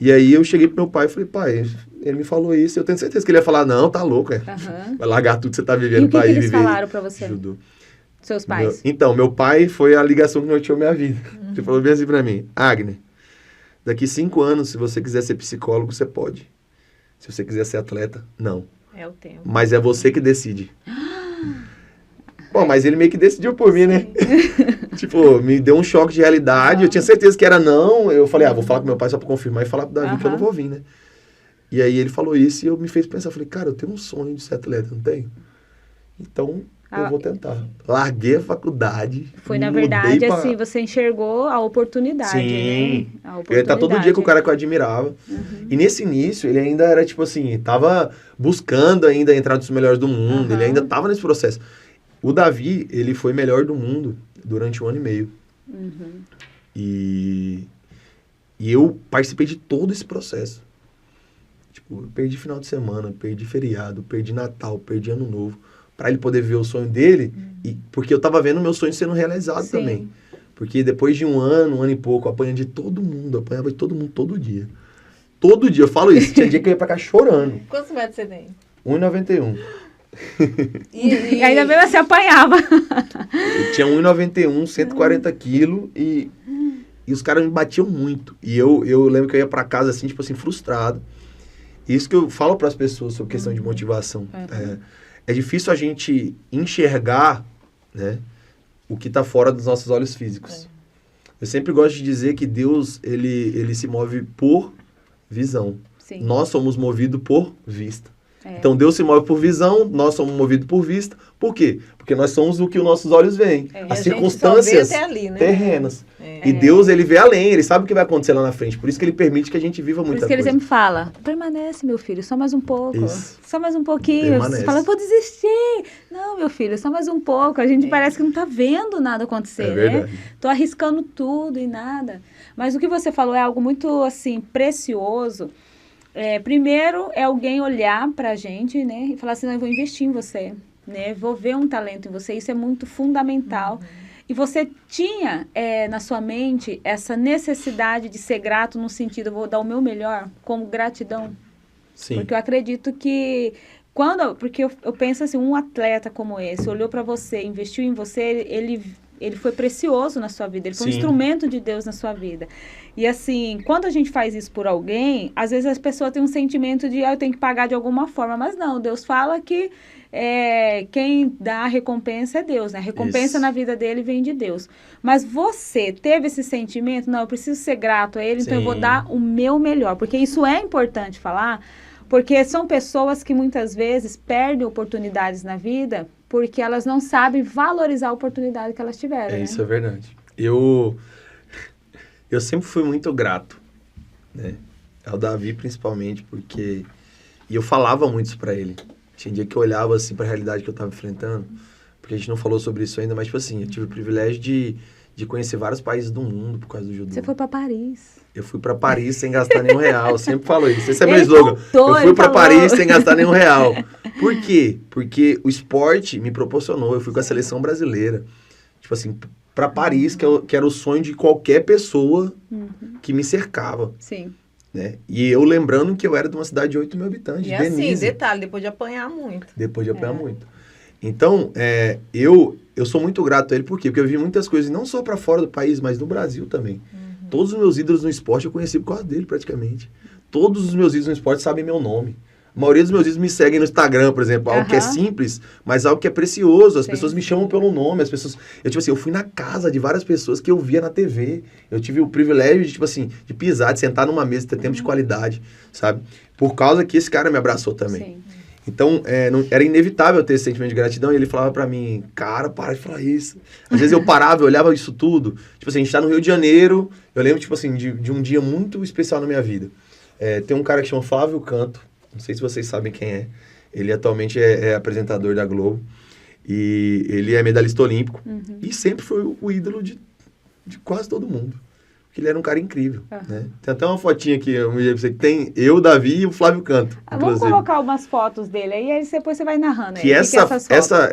Speaker 2: E aí eu cheguei pro meu pai e falei, pai, ele me falou isso, eu tenho certeza que ele ia falar, não, tá louco, vai largar tudo que você tá vivendo pra ir viver.
Speaker 1: E o que eles falaram pra você?
Speaker 2: Judô.
Speaker 1: Seus pais?
Speaker 2: Meu pai foi a ligação que norteou minha vida. Ele falou bem assim pra mim, Agner, daqui 5 anos, se você quiser ser psicólogo, você pode. Se você quiser ser atleta, não.
Speaker 3: É o tempo.
Speaker 2: Mas é você que decide. Bom, mas ele meio que decidiu por mim, né? Tipo, me deu um choque de realidade. Eu tinha certeza que era não. Eu falei, vou falar com meu pai só pra confirmar e falar pro Davi que eu não vou vir, né? E aí ele falou isso e eu me fez pensar. Eu falei, cara, eu tenho um sonho de ser atleta, não tenho? Então, eu vou tentar. Larguei a faculdade.
Speaker 1: Foi, na verdade, assim, você enxergou a oportunidade,
Speaker 2: Sim.
Speaker 1: né? A oportunidade.
Speaker 2: Ele tá todo dia com o cara que eu admirava. E nesse início, ele ainda era, tipo assim, tava buscando ainda entrar dos melhores do mundo. Ele ainda tava nesse processo. O Davi, ele foi melhor do mundo durante 1 ano e meio. E eu participei de todo esse processo. Tipo, eu perdi final de semana, perdi feriado, perdi Natal, perdi Ano Novo. Pra ele poder ver o sonho dele, porque eu tava vendo o meu sonho sendo realizado também. Porque depois de 1 ano e pouco, eu apanhava de todo mundo todo dia. Todo dia, eu falo isso. Tinha dia que eu ia pra cá chorando.
Speaker 3: Quantos metros você tem?
Speaker 2: 1,91.
Speaker 1: E ainda bem você apanhava.
Speaker 2: Eu tinha 1,91, 140 quilos e os caras me batiam muito. E eu lembro que eu ia pra casa assim, tipo assim, frustrado. Isso que eu falo pras pessoas sobre questão de motivação. É difícil a gente enxergar, né, o que tá fora dos nossos olhos físicos. Eu sempre gosto de dizer que Deus, ele se move por visão.
Speaker 1: Sim.
Speaker 2: Nós somos movidos por vista. Então, Deus se move por visão, nós somos movidos por vista. Por quê? Porque nós somos o que os nossos olhos veem. As circunstâncias
Speaker 3: só vê até ali, né?
Speaker 2: terrenas. E Deus, ele vê além, ele sabe o que vai acontecer lá na frente. Por isso que ele permite que a gente viva muita coisa.
Speaker 1: Por isso que ele sempre fala, permanece, meu filho, só mais um pouco.
Speaker 2: Isso.
Speaker 1: Só mais um pouquinho.
Speaker 2: Permanece.
Speaker 1: Você fala, vou desistir. Não, meu filho, só mais um pouco. A gente parece que não tá vendo nada acontecer, né?
Speaker 2: Verdade.
Speaker 1: Tô arriscando tudo e nada. Mas o que você falou é algo muito, assim, precioso. Primeiro é alguém olhar pra gente, né, e falar assim, não, eu vou investir em você, né, vou ver um talento em você, isso é muito fundamental. E você tinha na sua mente essa necessidade de ser grato no sentido, eu vou dar o meu melhor, como gratidão.
Speaker 2: Sim.
Speaker 1: Porque eu acredito que porque eu penso assim, um atleta como esse, olhou pra você, investiu em você, ele foi precioso na sua vida, ele foi um instrumento de Deus na sua vida. E assim, quando a gente faz isso por alguém, às vezes as pessoas têm um sentimento de, eu tenho que pagar de alguma forma, mas não, Deus fala que quem dá a recompensa é Deus, né? A recompensa na vida dele vem de Deus. Mas você teve esse sentimento, não, eu preciso ser grato a ele, então eu vou dar o meu melhor, porque isso é importante falar, porque são pessoas que muitas vezes perdem oportunidades na vida porque elas não sabem valorizar a oportunidade que elas tiveram, né?
Speaker 2: Isso é verdade. Eu sempre fui muito grato, né? Ao Davi, principalmente, porque... E eu falava muito isso pra ele. Tinha dia que eu olhava, assim, pra realidade que eu tava enfrentando, porque a gente não falou sobre isso ainda, mas, tipo assim, eu tive o privilégio de conhecer vários países do mundo por causa do judô.
Speaker 1: Você foi pra Paris.
Speaker 2: Eu fui pra Paris sem gastar nenhum real. Eu sempre falo isso. Esse é meu
Speaker 1: Ele
Speaker 2: slogan.
Speaker 1: contou,
Speaker 2: Eu fui pra
Speaker 1: falou.
Speaker 2: Paris sem gastar nenhum real. Por quê? Porque o esporte me proporcionou. Eu fui com a seleção brasileira. Tipo assim, pra Paris, que era o sonho de qualquer pessoa que me cercava.
Speaker 1: Sim.
Speaker 2: Né? E eu lembrando que eu era de uma cidade de 8 mil habitantes,
Speaker 3: E
Speaker 2: Denise.
Speaker 3: assim, detalhe, depois de apanhar muito.
Speaker 2: Depois de apanhar muito. Então, eu sou muito grato a ele. Por quê? Porque eu vi muitas coisas, não só pra fora do país, mas no Brasil também. Todos os meus ídolos no esporte eu conheci por causa dele, praticamente. Todos os meus ídolos no esporte sabem meu nome. A maioria dos meus ídolos me seguem no Instagram, por exemplo. Algo que é simples, mas algo que é precioso. As pessoas me chamam pelo nome. As pessoas... eu fui na casa de várias pessoas que eu via na TV. Eu tive o privilégio de, tipo assim, de pisar, de sentar numa mesa, ter tempo de qualidade, sabe? Por causa que esse cara me abraçou também.
Speaker 1: Sim.
Speaker 2: Então, era inevitável ter esse sentimento de gratidão. E ele falava pra mim, cara, para de falar isso. Às vezes eu parava, eu olhava isso tudo. Tipo assim, a gente tá no Rio de Janeiro. Eu lembro, tipo assim, de um dia muito especial na minha vida. Tem um cara que chama Flávio Canto. Não sei se vocês sabem quem é. Ele atualmente é apresentador da Globo. E ele é medalhista olímpico. E sempre foi o ídolo de quase todo mundo. Porque ele era um cara incrível, né? Tem até uma fotinha aqui, que tem eu, Davi e o Flávio Canto.
Speaker 1: Vamos colocar umas fotos dele aí, aí depois você vai narrando.
Speaker 2: Que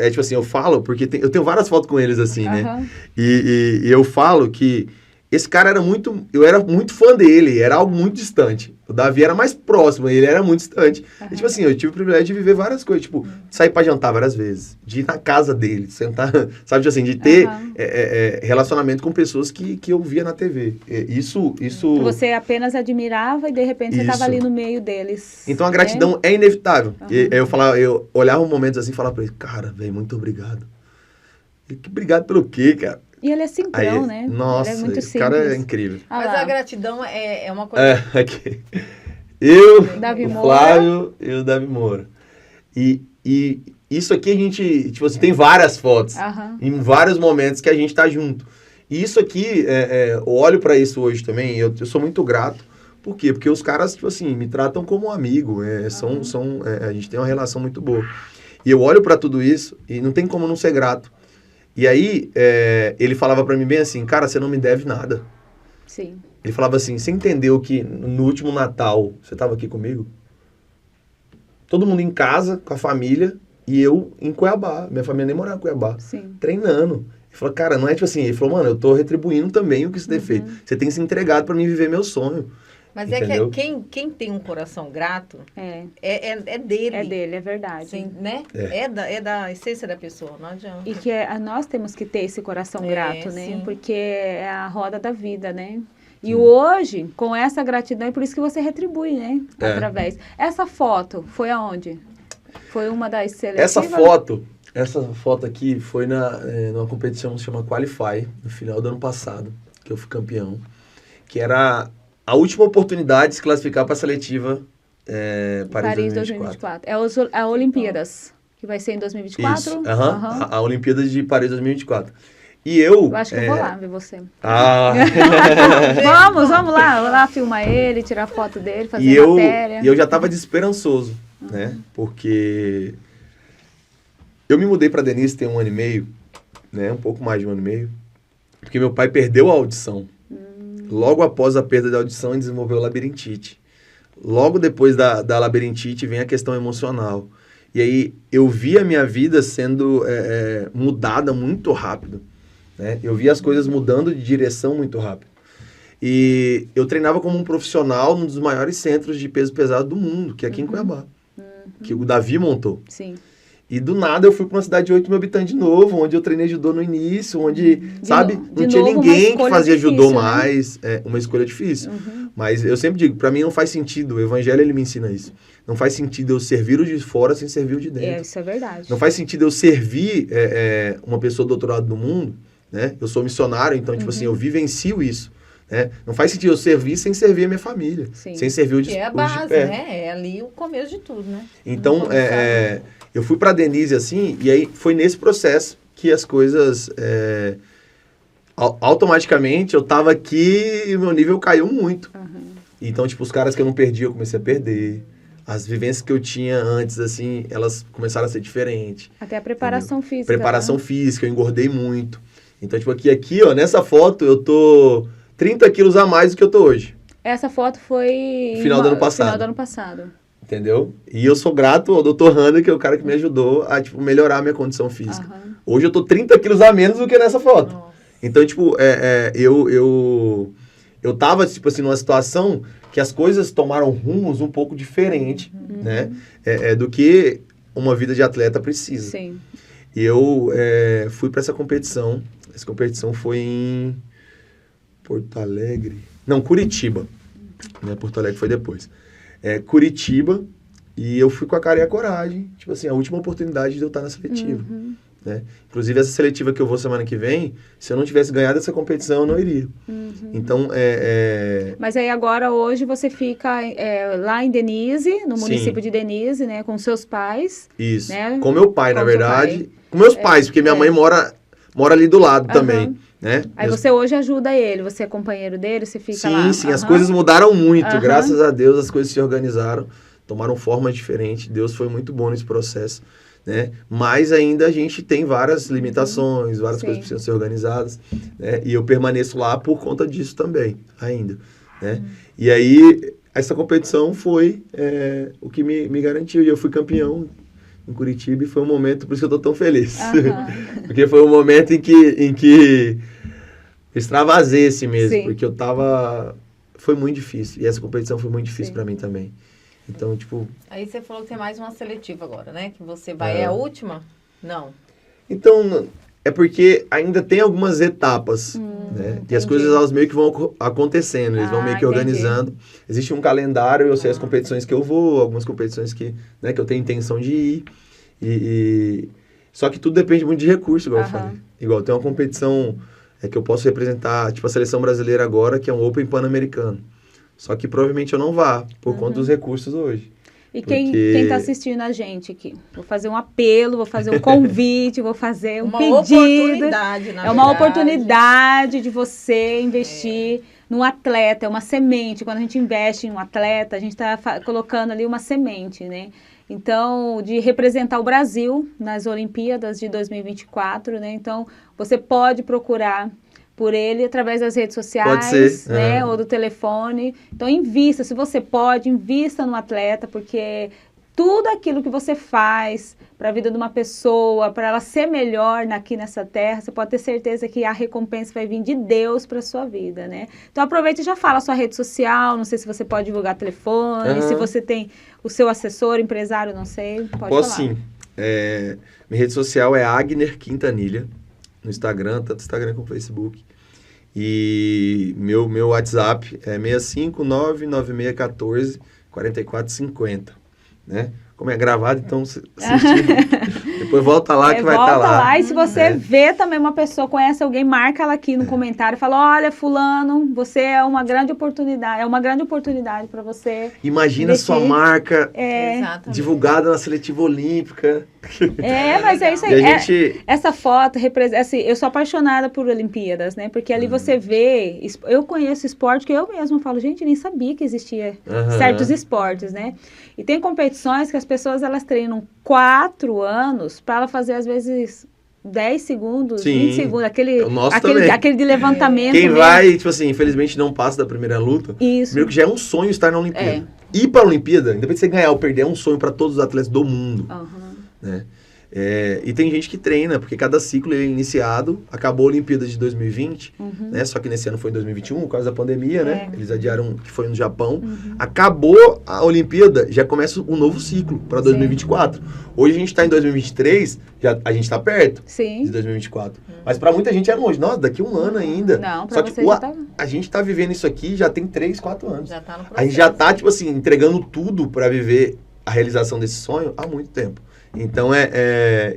Speaker 2: tipo assim, eu falo, porque eu tenho várias fotos com eles, assim, né? E eu falo que esse cara eu era muito fã dele, era algo muito distante. O Davi era mais próximo, ele era muito distante. E, tipo assim, eu tive o privilégio de viver várias coisas, tipo, sair pra jantar várias vezes, de ir na casa dele, sentar, sabe, tipo assim, de ter relacionamento com pessoas que eu via na TV. Isso...
Speaker 1: Você apenas admirava e, de repente, você estava ali no meio deles.
Speaker 2: Então, a gratidão é inevitável. Eu olhava momentos assim e falava pra ele, cara, velho, muito obrigado. Obrigado pelo quê, cara?
Speaker 1: E ele é simplão, né?
Speaker 2: Nossa,
Speaker 1: ele é muito
Speaker 2: esse cara é incrível.
Speaker 3: Mas a gratidão é uma coisa...
Speaker 2: Aqui. Eu,
Speaker 1: Davi
Speaker 2: o
Speaker 1: Moura.
Speaker 2: Flávio e o Davi Moura. E isso aqui a gente, tipo assim, tem várias fotos. Em vários momentos que a gente tá junto. E isso aqui, eu olho pra isso hoje também, eu sou muito grato. Por quê? Porque os caras, tipo assim, me tratam como um amigo. A gente tem uma relação muito boa. E eu olho pra tudo isso e não tem como não ser grato. E aí, ele falava pra mim bem assim, cara, você não me deve nada.
Speaker 1: Sim.
Speaker 2: Ele falava assim, você entendeu que no último Natal, você estava aqui comigo? Todo mundo em casa, com a família, e eu em Cuiabá. Minha família nem morava em Cuiabá.
Speaker 1: Sim.
Speaker 2: Treinando. Ele falou, cara, não é tipo assim, ele falou, mano, eu tô retribuindo também o que você tem feito. Você tem se entregado pra mim viver meu sonho.
Speaker 3: Mas
Speaker 2: entendeu?
Speaker 3: É que quem tem um coração grato é dele.
Speaker 1: É dele, é verdade.
Speaker 3: Sim, né? É da essência da pessoa, não adianta.
Speaker 1: E que nós temos que ter esse coração grato, né?
Speaker 3: Sim.
Speaker 1: Porque é a roda da vida, né? E hoje, com essa gratidão, é por isso que você retribui, né? Através. Essa foto foi aonde? Foi uma das seletivas?
Speaker 2: Essa foto aqui foi numa competição que se chama Qualify, no final do ano passado, que eu fui campeão. Que era a última oportunidade de se classificar para a seletiva Paris 2024.
Speaker 1: É a Olimpíadas, que vai ser em 2024?
Speaker 2: Isso, a Olimpíadas de Paris 2024. E eu
Speaker 1: acho que eu vou lá ver você. Vamos lá filmar ele, tirar foto dele, fazer matéria.
Speaker 2: E eu já estava desesperançoso, né? Porque eu me mudei para Denise tem 1 ano e meio, né? Um pouco mais de 1 ano e meio, porque meu pai perdeu a audição. Logo após a perda da audição, ele desenvolveu labirintite. Logo depois da labirintite vem a questão emocional. E aí eu vi a minha vida sendo mudada muito rápido. Né? Eu vi as coisas mudando de direção muito rápido. E eu treinava como um profissional num dos maiores centros de peso pesado do mundo, que é aqui em Cuiabá. Que o Davi montou.
Speaker 1: Sim.
Speaker 2: E do nada eu fui para uma cidade de 8 mil habitantes de novo, onde eu treinei judô no início, onde, não tinha ninguém que fazia judô mais. Uma escolha difícil. Mas eu sempre digo, para mim não faz sentido, o evangelho ele me ensina isso. Não faz sentido eu servir o de fora sem servir o de dentro.
Speaker 1: Isso é verdade.
Speaker 2: Não faz sentido eu servir uma pessoa do outro lado do mundo, né? Eu sou missionário, então, tipo assim, eu vivencio isso. Né? Não faz sentido eu servir sem servir a minha família.
Speaker 1: Sim.
Speaker 2: Sem servir o de
Speaker 3: é a base, né? É ali o começo de tudo, né?
Speaker 2: Então, eu fui pra Denise, assim, e aí foi nesse processo que as coisas... automaticamente, eu tava aqui e o meu nível caiu muito. Então, tipo, os caras que eu não perdi, eu comecei a perder. As vivências que eu tinha antes, assim, elas começaram a ser diferentes.
Speaker 1: Até a preparação física.
Speaker 2: Preparação física, eu engordei muito. Então, tipo, aqui, ó, nessa foto, eu tô 30 quilos a mais do que eu tô hoje.
Speaker 1: Essa foto foi...
Speaker 2: Final do ano passado.
Speaker 1: Final do ano passado.
Speaker 2: Entendeu? E eu sou grato ao Dr. Randa, que é o cara que me ajudou a, tipo, melhorar a minha condição física. Hoje eu tô 30 quilos a menos do que nessa foto. Nossa. Então, tipo, eu tava, tipo assim, numa situação que as coisas tomaram rumos um pouco diferente, né? Do que uma vida de atleta precisa.
Speaker 1: Sim.
Speaker 2: E eu fui para essa competição. Essa competição foi em Porto Alegre. Não, Curitiba. Né? Porto Alegre foi depois. Curitiba. E eu fui com a cara e a coragem. Tipo assim, a última oportunidade de eu estar na seletiva. Né? Inclusive, essa seletiva que eu vou semana que vem, se eu não tivesse ganhado essa competição, eu não iria. Então,
Speaker 1: Mas aí agora, hoje, você fica lá em Denise, no município de Denise, né? Com seus pais.
Speaker 2: Isso.
Speaker 1: Né?
Speaker 2: Com meu pai, na verdade. Com meus pais, porque minha mãe mora ali do lado também. Né?
Speaker 1: Aí você hoje ajuda ele, você é companheiro dele, você fica lá.
Speaker 2: Sim, as coisas mudaram muito. Graças a Deus, as coisas se organizaram, tomaram formas diferentes. Deus foi muito bom nesse processo. Né? Mas ainda a gente tem várias limitações, várias coisas precisam ser organizadas, né? E eu permaneço lá por conta disso também, ainda, né? E aí, essa competição foi o que me garantiu, e eu fui campeão em Curitiba, e foi um momento, por isso que eu tô tão feliz, porque foi um momento em que extravasei assim mesmo, porque eu tava... Foi muito difícil, e essa competição foi muito difícil para mim também. Então, tipo...
Speaker 3: Aí você falou que tem mais uma seletiva agora, né? Que você vai... É a última? Não.
Speaker 2: Então, é porque ainda tem algumas etapas, né? Entendi. E as coisas, elas meio que vão acontecendo. Eles vão meio que organizando. Existe um calendário, eu sei as competições que eu vou, algumas competições que eu tenho intenção de ir. Só que tudo depende muito de recurso, igual eu falei. Igual, tem uma competição que eu posso representar, tipo a seleção brasileira agora, que é um Open Pan-Americano. Só que provavelmente eu não vá, por conta dos recursos hoje.
Speaker 1: E quem está assistindo a gente aqui? Vou fazer um apelo, vou fazer um convite, vou fazer um pedido.
Speaker 3: Oportunidade, na
Speaker 1: uma oportunidade de você investir num atleta, é uma semente. Quando a gente investe em um atleta, a gente está colocando ali uma semente, né? Então, de representar o Brasil nas Olimpíadas de 2024, né? Então, você pode procurar por ele através das redes sociais, né, ou do telefone. Então, invista, se você pode, invista no atleta, porque tudo aquilo que você faz para a vida de uma pessoa, para ela ser melhor aqui nessa terra, você pode ter certeza que a recompensa vai vir de Deus para a sua vida, né? Então, aproveita e já fala a sua rede social, não sei se você pode divulgar telefone, se você tem o seu assessor, empresário, não sei, pode falar.
Speaker 2: Posso sim. Minha rede social é Agner Quintanilha, no Instagram, tanto Instagram como Facebook. E meu WhatsApp é 65996144450, né? Como é gravado, então assiste. Depois volta lá que vai estar lá.
Speaker 1: Volta lá, e se você vê também uma pessoa, conhece alguém, marca ela aqui no comentário e fala, olha, fulano, você é uma grande oportunidade para você.
Speaker 2: Imagina sua marca divulgada na seletiva olímpica.
Speaker 1: Mas é isso aí. Essa foto representa, assim, eu sou apaixonada por Olimpíadas, né? Porque ali você vê, eu conheço esporte que eu mesmo falo, gente, nem sabia que existia certos esportes, né? E tem competições que as pessoas, elas treinam 4 anos para ela fazer, às vezes, 10 segundos, 20 segundos, aquele de levantamento.
Speaker 2: Quem vai, tipo assim, infelizmente não passa da primeira luta.
Speaker 1: Isso.
Speaker 2: Primeiro que já é um sonho estar na Olimpíada. Ir para a Olimpíada, independente de você ganhar ou perder, é um sonho para todos os atletas do mundo. Né? E tem gente que treina, porque cada ciclo é iniciado. Acabou a Olimpíada de 2020, né? Só que nesse ano foi em 2021, por causa da pandemia, né? Eles adiaram, que foi no Japão. Acabou a Olimpíada, já começa um novo ciclo para 2024. Hoje a gente está em 2023, a gente está perto de 2024. Mas para muita gente é longe. Nossa, daqui um ano ainda.
Speaker 1: Não,
Speaker 2: só que a gente está vivendo isso aqui já tem 3, 4 anos.
Speaker 3: Já tá no processo.
Speaker 2: A gente já está, tipo assim, entregando tudo para viver a realização desse sonho há muito tempo. Então,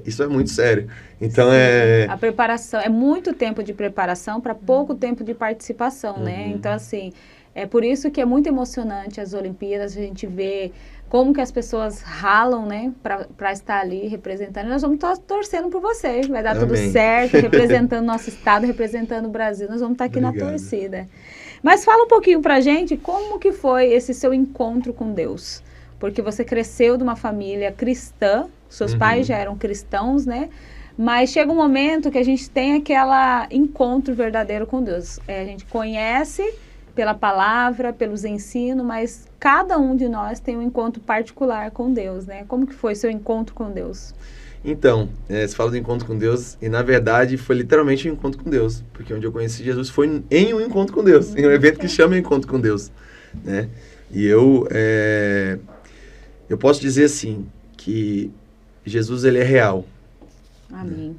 Speaker 2: isso é muito sério. Então,
Speaker 1: A preparação, é muito tempo de preparação para pouco tempo de participação, né? Então, assim, É por isso que é muito emocionante as Olimpíadas, a gente vê como que as pessoas ralam, né, para estar ali representando. Nós vamos estar torcendo por vocês, vai dar tudo certo, representando nosso estado, representando o Brasil, nós vamos estar aqui na torcida. Mas fala um pouquinho pra gente como que foi esse seu encontro com Deus. Porque você cresceu de uma família cristã, seus pais já eram cristãos, né? Mas chega um momento que a gente tem aquele encontro verdadeiro com Deus. A gente conhece pela palavra, pelos ensinos, mas cada um de nós tem um encontro particular com Deus, né? Como que foi seu encontro com Deus?
Speaker 2: Então, você fala do encontro com Deus, e na verdade foi literalmente um encontro com Deus, porque onde eu conheci Jesus foi em um encontro com Deus, em um evento que chama Encontro com Deus, né? E eu posso dizer assim, que Jesus, ele é real.
Speaker 1: Amém.
Speaker 2: Né?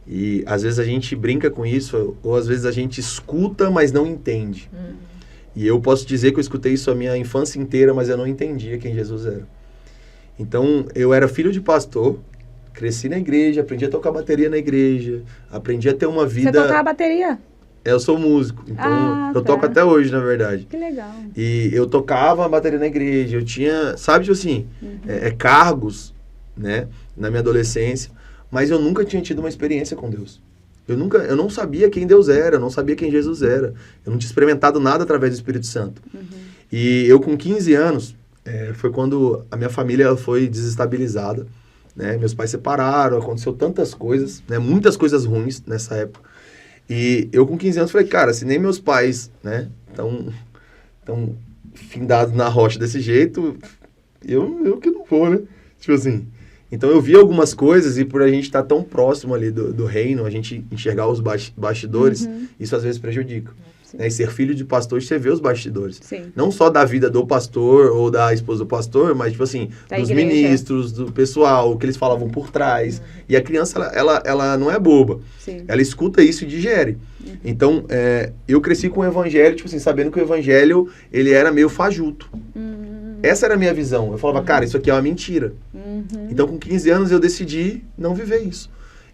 Speaker 2: E às vezes a gente brinca com isso, ou às vezes a gente escuta, mas não entende. E eu posso dizer que eu escutei isso a minha infância inteira, mas eu não entendia quem Jesus era. Então, eu era filho de pastor, cresci na igreja, aprendi a tocar bateria na igreja, aprendi a ter uma vida...
Speaker 1: Você tocava bateria?
Speaker 2: Eu sou músico, então eu toco até hoje, na verdade.
Speaker 1: Que legal.
Speaker 2: E eu tocava bateria na igreja, eu tinha, sabe, tipo assim, cargos, né, na minha adolescência, mas eu nunca tinha tido uma experiência com Deus. Eu não sabia quem Deus era, eu não sabia quem Jesus era. Eu não tinha experimentado nada através do Espírito Santo. E eu com 15 anos, foi quando a minha família foi desestabilizada, né? Meus pais separaram, aconteceu tantas coisas, né? Muitas coisas ruins nessa época. E eu com 15 anos falei, cara, se nem meus pais, né, tão findados na rocha desse jeito, eu que não vou, né? Tipo assim... Então eu vi algumas coisas e por a gente estar tão próximo ali do reino, a gente enxergar os bastidores, isso às vezes prejudica. Né? E ser filho de pastor, você vê os bastidores.
Speaker 1: Sim.
Speaker 2: Não só da vida do pastor ou da esposa do pastor, mas tipo assim, dos ministros, do pessoal, o que eles falavam por trás. E a criança, ela não é boba.
Speaker 1: Sim.
Speaker 2: Ela escuta isso e digere. Então, eu cresci com o evangelho, tipo assim, sabendo que o evangelho, ele era meio fajuto. Essa era a minha visão. Eu falava, cara, isso aqui é uma mentira. Então, com 15 anos, eu decidi não viver isso.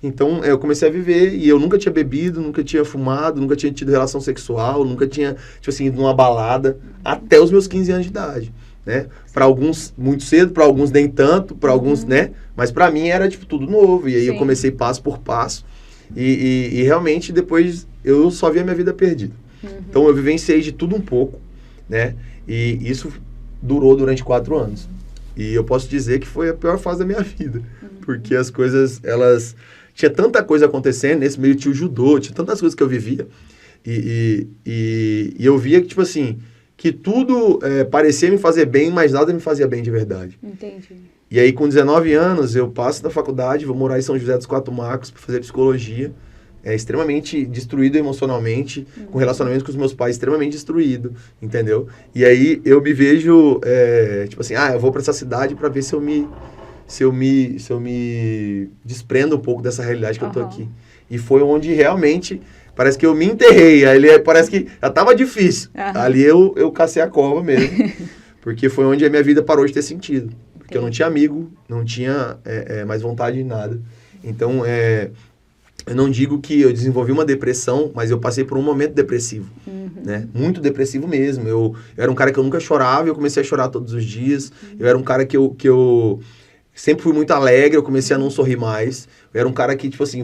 Speaker 2: Então, eu comecei a viver e eu nunca tinha bebido, nunca tinha fumado, nunca tinha tido relação sexual, nunca tinha, tipo assim, ido numa balada, até os meus 15 anos de idade, né? Para alguns, muito cedo, para alguns nem tanto, para alguns, né? Mas para mim era, tipo, tudo novo. E aí eu comecei passo por passo. E realmente, depois, eu só via minha vida perdida. Então, eu vivenciei de tudo um pouco, né? E isso durou durante 4 anos. E eu posso dizer que foi a pior fase da minha vida. Porque as coisas, elas... Tinha tanta coisa acontecendo, nesse meio tinha o judô, tinha tantas coisas que eu vivia. E eu via que, tipo assim, que tudo parecia me fazer bem, mas nada me fazia bem de verdade.
Speaker 1: Entendi.
Speaker 2: E aí, com 19 anos, eu passo da faculdade, vou morar em São José dos Quatro Marcos para fazer psicologia. Extremamente destruído emocionalmente, com relacionamentos com os meus pais extremamente destruído, entendeu? E aí eu me vejo, tipo assim, eu vou para essa cidade para ver se eu me desprendo um pouco dessa realidade que eu tô aqui. E foi onde realmente, parece que eu me enterrei, ali parece que já tava difícil. Ali eu cacei a cova mesmo, porque foi onde a minha vida parou de ter sentido. Porque eu não tinha amigo, não tinha mais vontade de nada. Então, eu não digo que eu desenvolvi uma depressão, mas eu passei por um momento depressivo, né? Muito depressivo mesmo. Eu era um cara que eu nunca chorava, eu comecei a chorar todos os dias. Eu era um cara que eu sempre fui muito alegre, eu comecei a não sorrir mais. Eu era um cara que, tipo assim,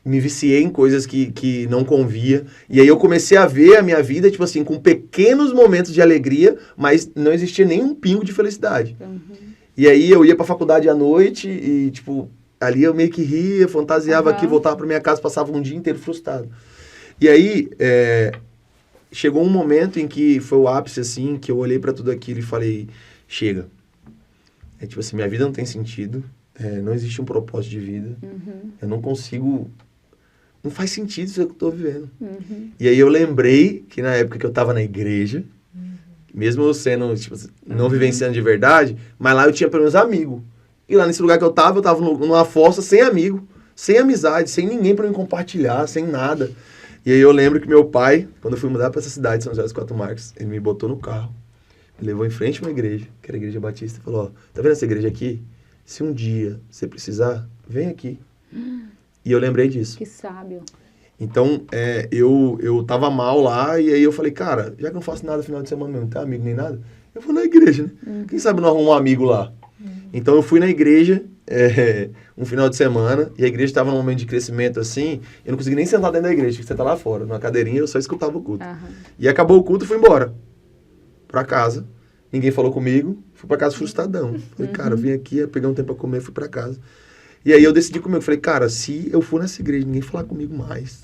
Speaker 2: me viciei em coisas que não convia. E aí eu comecei a ver a minha vida, tipo assim, com pequenos momentos de alegria, mas não existia nem um pingo de felicidade. E aí eu ia pra faculdade à noite e, tipo... Ali eu meio que ria, fantasiava aqui, voltava pra minha casa, passava um dia inteiro frustrado. E aí, chegou um momento em que foi o ápice, assim, que eu olhei pra tudo aquilo e falei, chega. Tipo assim, minha vida não tem sentido, não existe um propósito de vida, eu não consigo... Não faz sentido isso que eu tô vivendo. E aí eu lembrei que na época que eu tava na igreja, mesmo eu sendo, tipo, não vivenciando de verdade, mas lá eu tinha pelo menos amigo. E lá nesse lugar que eu tava numa fossa sem amigo, sem amizade, sem ninguém pra me compartilhar, sem nada. E aí eu lembro que meu pai, quando eu fui mudar pra essa cidade, São José dos Quatro Marcos, ele me botou no carro, me levou em frente a uma igreja, que era a Igreja Batista, e falou, tá vendo essa igreja aqui? Se um dia você precisar, vem aqui. E eu lembrei disso.
Speaker 1: Que sábio.
Speaker 2: Então, eu tava mal lá, e aí eu falei, cara, já que eu não faço nada no final de semana mesmo, não tem amigo nem nada, eu vou na igreja, né? Quem sabe não arrumo um amigo lá? Então, eu fui na igreja, um final de semana, e a igreja estava num momento de crescimento assim, eu não consegui nem sentar dentro da igreja, tinha que sentar lá fora, numa cadeirinha, eu só escutava o culto. E acabou o culto, eu fui embora, pra casa, ninguém falou comigo, fui pra casa frustradão. Falei, cara, eu vim aqui, peguei um tempo pra comer, fui pra casa. E aí eu decidi comigo, falei, cara, se eu for nessa igreja, ninguém falar comigo mais,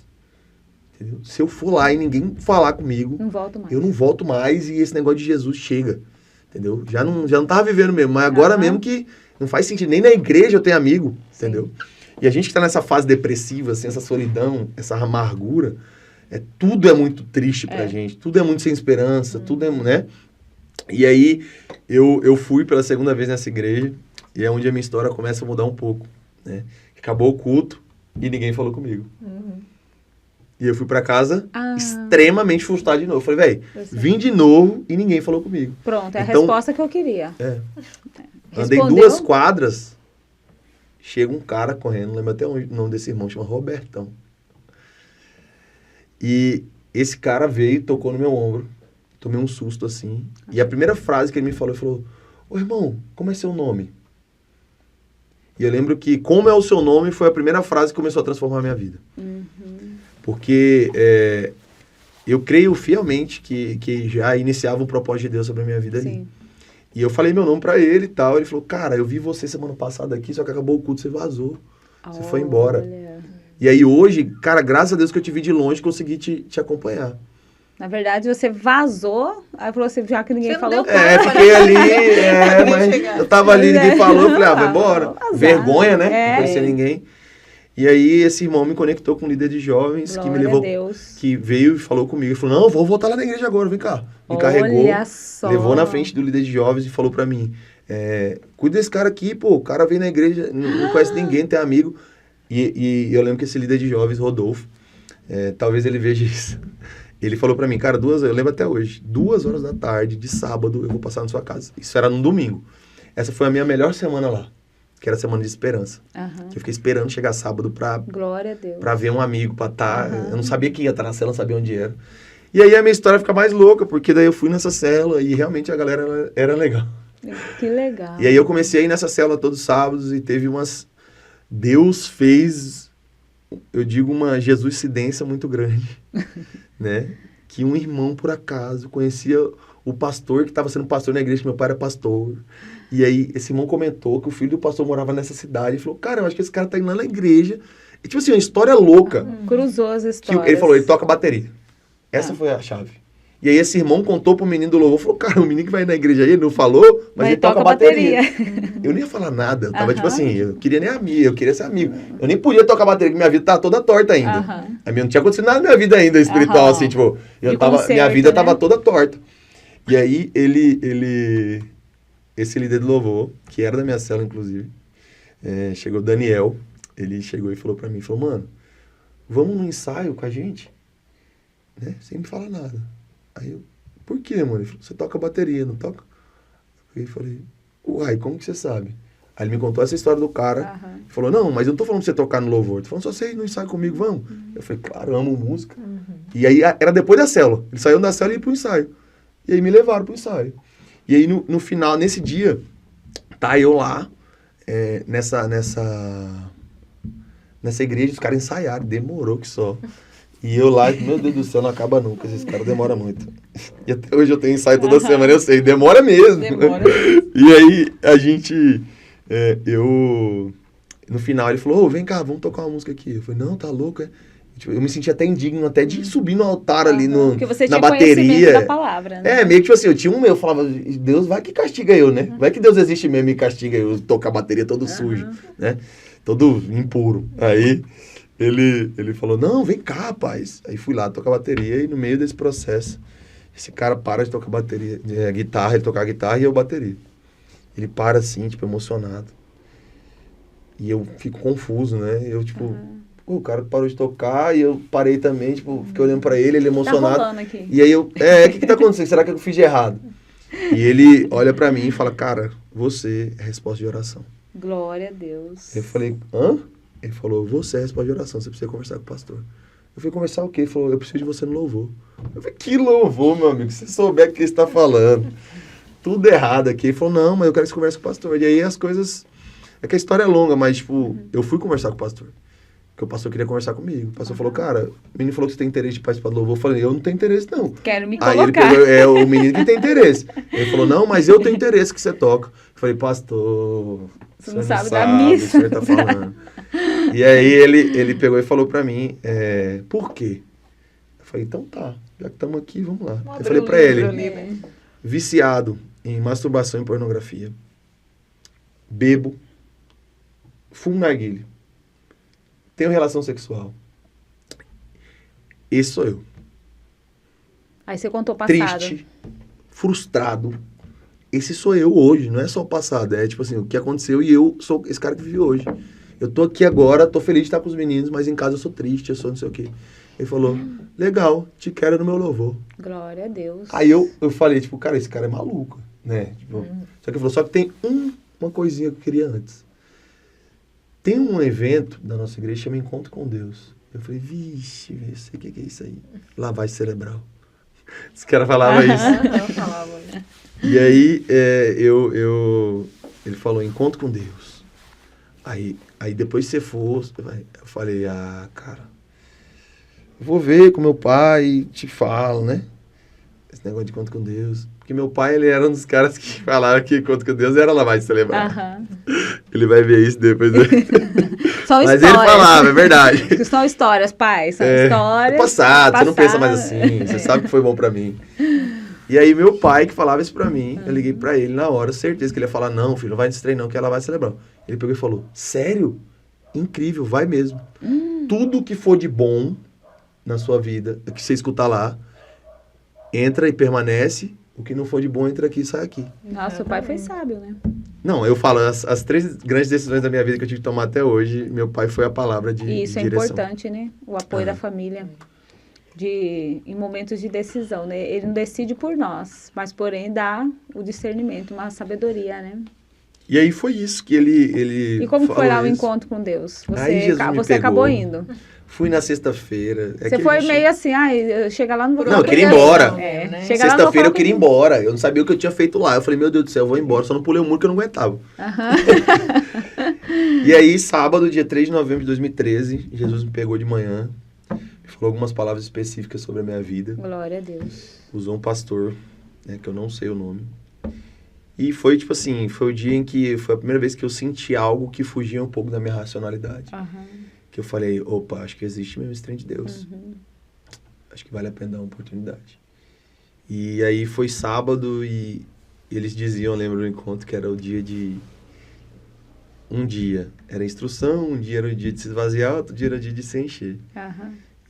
Speaker 2: entendeu? Se eu for lá e ninguém falar comigo,
Speaker 1: Não volto mais.
Speaker 2: eu não volto mais e esse negócio de Jesus chega, entendeu? Já não tava vivendo mesmo, mas agora mesmo que não faz sentido, nem na igreja eu tenho amigo, entendeu? E a gente que tá nessa fase depressiva, assim, essa solidão, essa amargura, tudo é muito triste pra gente, tudo é muito sem esperança, tudo é, né? E aí eu fui pela segunda vez nessa igreja e é onde a minha história começa a mudar um pouco, né? Acabou o culto e ninguém falou comigo. E eu fui pra casa extremamente frustrado de novo. Eu falei, velho, vim de novo e ninguém falou comigo.
Speaker 1: Pronto, é a resposta que eu queria.
Speaker 2: Andei 2 quadras, chega um cara correndo, lembro até o nome desse irmão, chama Robertão. E esse cara veio, tocou no meu ombro, tomei um susto assim. E a primeira frase que ele me falou, ele falou, ô irmão, como é seu nome? E eu lembro que como é o seu nome foi a primeira frase que começou a transformar a minha vida. Porque eu creio fielmente que já iniciava um propósito de Deus sobre a minha vida ali. E eu falei meu nome pra ele e tal. Ele falou, cara, eu vi você semana passada aqui, só que acabou o culto, você vazou. Você foi embora. E aí hoje, cara, graças a Deus que eu te vi de longe, consegui te acompanhar.
Speaker 1: Na verdade, você vazou, aí falou assim, já que ninguém falou.
Speaker 2: Fiquei ali, mas eu tava ali, ninguém falou, eu falei, vai embora. Vergonha, né? Não conhecia ninguém. E aí esse irmão me conectou com um líder de jovens que me levou, que veio e falou comigo. Ele falou, não, vou voltar lá na igreja agora, vem cá. Me carregou, levou na frente do líder de jovens e falou pra mim, cuida desse cara aqui, pô, o cara veio na igreja, não conhece ninguém, não tem amigo. E eu lembro que esse líder de jovens, Rodolfo, talvez ele veja isso. Ele falou pra mim, cara, eu lembro até hoje, 2 horas da tarde, de sábado, eu vou passar na sua casa. Isso era no domingo. Essa foi a minha melhor semana lá, que era a semana de esperança. Que eu fiquei esperando chegar sábado
Speaker 1: Glória a Deus.
Speaker 2: Pra ver um amigo, pra estar... Eu não sabia quem ia estar na cela, não sabia onde era. E aí a minha história fica mais louca, porque daí eu fui nessa cela e realmente a galera era legal.
Speaker 1: Que legal.
Speaker 2: E aí eu comecei a ir nessa cela todos os sábados e teve Deus fez, eu digo, uma jesuicidência muito grande, né? Que um irmão, por acaso, conhecia o pastor, que estava sendo pastor na igreja, que meu pai era pastor. E aí, esse irmão comentou que o filho do pastor morava nessa cidade. Ele falou, cara, eu acho que esse cara tá indo lá na igreja. E, tipo assim, uma história louca.
Speaker 1: Cruzou as histórias.
Speaker 2: Ele falou, ele toca bateria. Essa foi a chave. E aí esse irmão contou pro menino do louvor, falou, cara, o menino que vai na igreja aí, ele não falou, mas ele toca bateria. Eu nem ia falar nada, eu tava tipo assim, eu queria nem amigo, eu queria ser amigo. Eu nem podia tocar bateria, porque minha vida tava toda torta ainda. A minha não tinha acontecido nada na minha vida ainda, espiritual, assim, tipo, minha vida tava toda torta. E aí esse líder do louvor, que era da minha cela, inclusive, chegou o Daniel, ele chegou e falou pra mim, falou, mano, vamos no ensaio com a gente? Né? Sem me falar nada. Aí eu, por quê, mano? Ele falou, você toca bateria, não toca? Eu falei, uai, como que você sabe? Aí ele me contou essa história do cara. Ele falou, não, mas eu não tô falando pra você tocar no louvor. Tô falando, só você ir no ensaio comigo, vamos. Eu falei, claro, eu amo música. E aí era depois da célula. Ele saiu da célula e ia pro ensaio. E aí me levaram pro ensaio. E aí no final, nesse dia, tá eu lá, nessa igreja, os caras ensaiaram, demorou que só. E eu lá, meu Deus do céu, não acaba nunca, esses caras demoram muito. E até hoje eu tenho ensaio toda semana, eu sei, demora mesmo. Demora. E aí, a gente, no final ele falou, vem cá, vamos tocar uma música aqui. Eu falei, não, tá louco, Tipo, eu me senti até indigno até de subir no altar ali
Speaker 1: porque você
Speaker 2: na
Speaker 1: tinha
Speaker 2: bateria.
Speaker 1: Da palavra, né?
Speaker 2: Meio que tipo assim, eu tinha eu falava, Deus vai que castiga eu, né? Vai que Deus existe mesmo e castiga eu, tocar a bateria todo sujo, né? Todo impuro. Aí ele falou, não, vem cá, rapaz. Aí fui lá tocar bateria e no meio desse processo, esse cara para de tocar bateria, guitarra, ele tocar guitarra e eu bateria. Ele para assim, tipo, emocionado. E eu fico confuso, né? Eu, tipo, o cara parou de tocar e eu parei também, tipo, fiquei olhando pra ele emocionado.
Speaker 1: Tá rolando aqui.
Speaker 2: E aí eu, o que tá acontecendo? Será que eu fiz de errado? E ele olha pra mim e fala, cara, você é a resposta de oração.
Speaker 1: Glória a Deus.
Speaker 2: Eu falei, hã? Ele falou, você é a resposta de oração, você precisa conversar com o pastor. Eu fui conversar o quê? Ele falou, eu preciso de você no louvor. Eu falei, que louvor, meu amigo? Se você souber o que você está falando. Tudo errado aqui. Ele falou, não, mas eu quero que você converse com o pastor. E aí as coisas... É que a história é longa, mas, tipo, eu fui conversar com o pastor. Porque o pastor queria conversar comigo. O pastor falou, cara, o menino falou que você tem interesse de participar do louvor. Eu falei, eu não tenho interesse, não.
Speaker 1: Quero me
Speaker 2: Aí ele
Speaker 1: colocar.
Speaker 2: pegou, o menino que tem interesse. Ele falou, não, mas eu tenho interesse que você toca. Eu falei, pastor,
Speaker 1: Você não sabe da
Speaker 2: o
Speaker 1: missa.
Speaker 2: senhor tá falando. E aí ele pegou e falou pra mim, por quê? Eu falei, então tá, já que estamos aqui, vamos lá. Eu falei pra ele, viciado em masturbação e pornografia, bebo, fumo narguilé, tenho relação sexual. Esse sou eu.
Speaker 1: Aí você contou o passado.
Speaker 2: Triste, frustrado. Esse sou eu hoje, não é só o passado. É tipo assim, o que aconteceu e eu sou esse cara que vive hoje. Eu tô aqui agora, tô feliz de estar com os meninos, mas em casa eu sou triste, eu sou não sei o quê. Ele falou, legal, te quero no meu louvor.
Speaker 1: Glória a Deus.
Speaker 2: Aí eu falei, tipo, cara, esse cara é maluco, né? Tipo, Só que ele falou, só que tem uma coisinha que eu queria antes. Tem um evento da nossa igreja que chama Encontro com Deus. Eu falei, vixe, eu sei o que é isso aí. Lavagem cerebral. Esse cara falava isso.
Speaker 3: Eu falava.
Speaker 2: E aí, ele falou, encontro com Deus. Aí depois que você for, eu falei, cara, eu vou ver com meu pai e te falo, né? Esse negócio de encontro com Deus. Porque meu pai, ele era um dos caras que falava que encontro com Deus era lavagem cerebral. Ele vai ver isso depois.
Speaker 1: São
Speaker 2: Mas
Speaker 1: histórias.
Speaker 2: ele falava, é verdade.
Speaker 1: São histórias, pai. São histórias.
Speaker 2: É passado, você não pensa mais assim. Você sabe que foi bom pra mim. E aí meu pai que falava isso pra mim, eu liguei pra ele na hora, certeza que ele ia falar, não, filho, não vai nesse trem não, que é lavagem cerebral. Ele pegou e falou, sério? Incrível, vai mesmo. Tudo que for de bom na sua vida, que você escutar lá, entra e permanece. O que não for de bom, entra aqui e sai aqui.
Speaker 1: Nossa, o pai foi sábio, né?
Speaker 2: Não, eu falo, as 3 grandes decisões da minha vida que eu tive que tomar até hoje, meu pai foi a palavra de
Speaker 1: E isso é
Speaker 2: direção.
Speaker 1: importante, né? O apoio da família em momentos de decisão, né? Ele não decide por nós, mas porém dá o discernimento, uma sabedoria, né?
Speaker 2: E aí foi isso que ele
Speaker 1: E como foi lá o
Speaker 2: isso.
Speaker 1: encontro com Deus?
Speaker 2: Aí Jesus me
Speaker 1: Você
Speaker 2: pegou.
Speaker 1: acabou indo.
Speaker 2: Fui na sexta-feira.
Speaker 1: Você foi meio assim, chega lá, não vou
Speaker 2: Não, eu
Speaker 1: falar
Speaker 2: queria ir
Speaker 1: com ninguém.
Speaker 2: embora.
Speaker 1: Chega lá, não vou
Speaker 2: Sexta-feira eu
Speaker 1: falar
Speaker 2: queria ir
Speaker 1: com
Speaker 2: embora. Eu não sabia o que eu tinha feito lá. Eu falei, meu Deus do céu, eu vou embora. Só não pulei o muro que eu não aguentava. E aí, sábado, dia 3 de novembro de 2013, Jesus me pegou de manhã, me falou algumas palavras específicas sobre a minha vida.
Speaker 1: Glória a Deus.
Speaker 2: Usou um pastor, né, que eu não sei o nome. E foi, tipo assim, foi o dia em que foi a primeira vez que eu senti algo que fugia um pouco da minha racionalidade. Que eu falei, opa, acho que existe mesmo esse trem de Deus. Acho que vale a pena dar uma oportunidade. E aí foi sábado e eles diziam, eu lembro do encontro, que era o dia de... Um dia era instrução, um dia era o dia de se esvaziar, outro dia era o dia de se encher.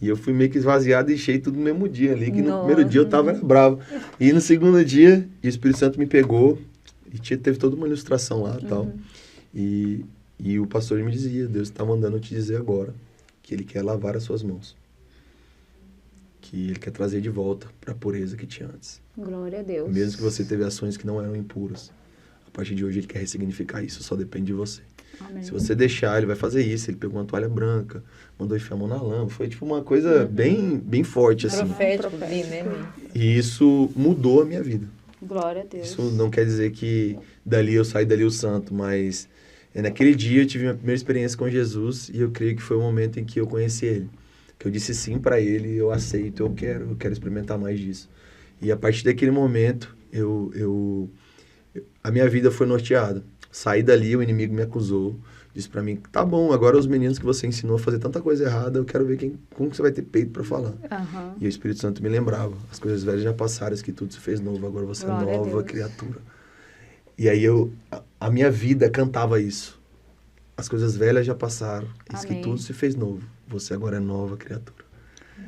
Speaker 2: E eu fui meio que esvaziado e enchei tudo no mesmo dia ali, que no primeiro dia eu tava bravo. E no segundo dia, o Espírito Santo me pegou e teve toda uma ilustração lá e tal. E o pastor me dizia, Deus está mandando eu te dizer agora que Ele quer lavar as suas mãos. Que Ele quer trazer de volta para a pureza que tinha antes.
Speaker 1: Glória a Deus.
Speaker 2: Mesmo que você teve ações que não eram impuras. A partir de hoje Ele quer ressignificar isso, só depende de você.
Speaker 1: Amém.
Speaker 2: Se você deixar, Ele vai fazer isso. Ele pegou uma toalha branca, mandou enfiar a mão na lama. Foi tipo uma coisa bem forte, assim.
Speaker 3: Profético, né?
Speaker 2: E isso mudou a minha vida.
Speaker 1: Glória a Deus.
Speaker 2: Isso não quer dizer que dali eu saí dali o santo, mas naquele dia eu tive minha primeira experiência com Jesus e eu creio que foi o momento em que eu conheci Ele. Que eu disse sim para Ele, eu aceito, eu quero experimentar mais disso. E a partir daquele momento, a minha vida foi norteada. Saí dali, o inimigo me acusou, disse para mim, tá bom, agora os meninos que você ensinou a fazer tanta coisa errada, eu quero ver como que você vai ter peito para falar. E o Espírito Santo me lembrava, as coisas velhas já passaram, que tudo se fez novo, agora você é nova criatura. E aí a minha vida cantava isso. As coisas velhas já passaram, eis que tudo se fez novo, você agora é nova criatura.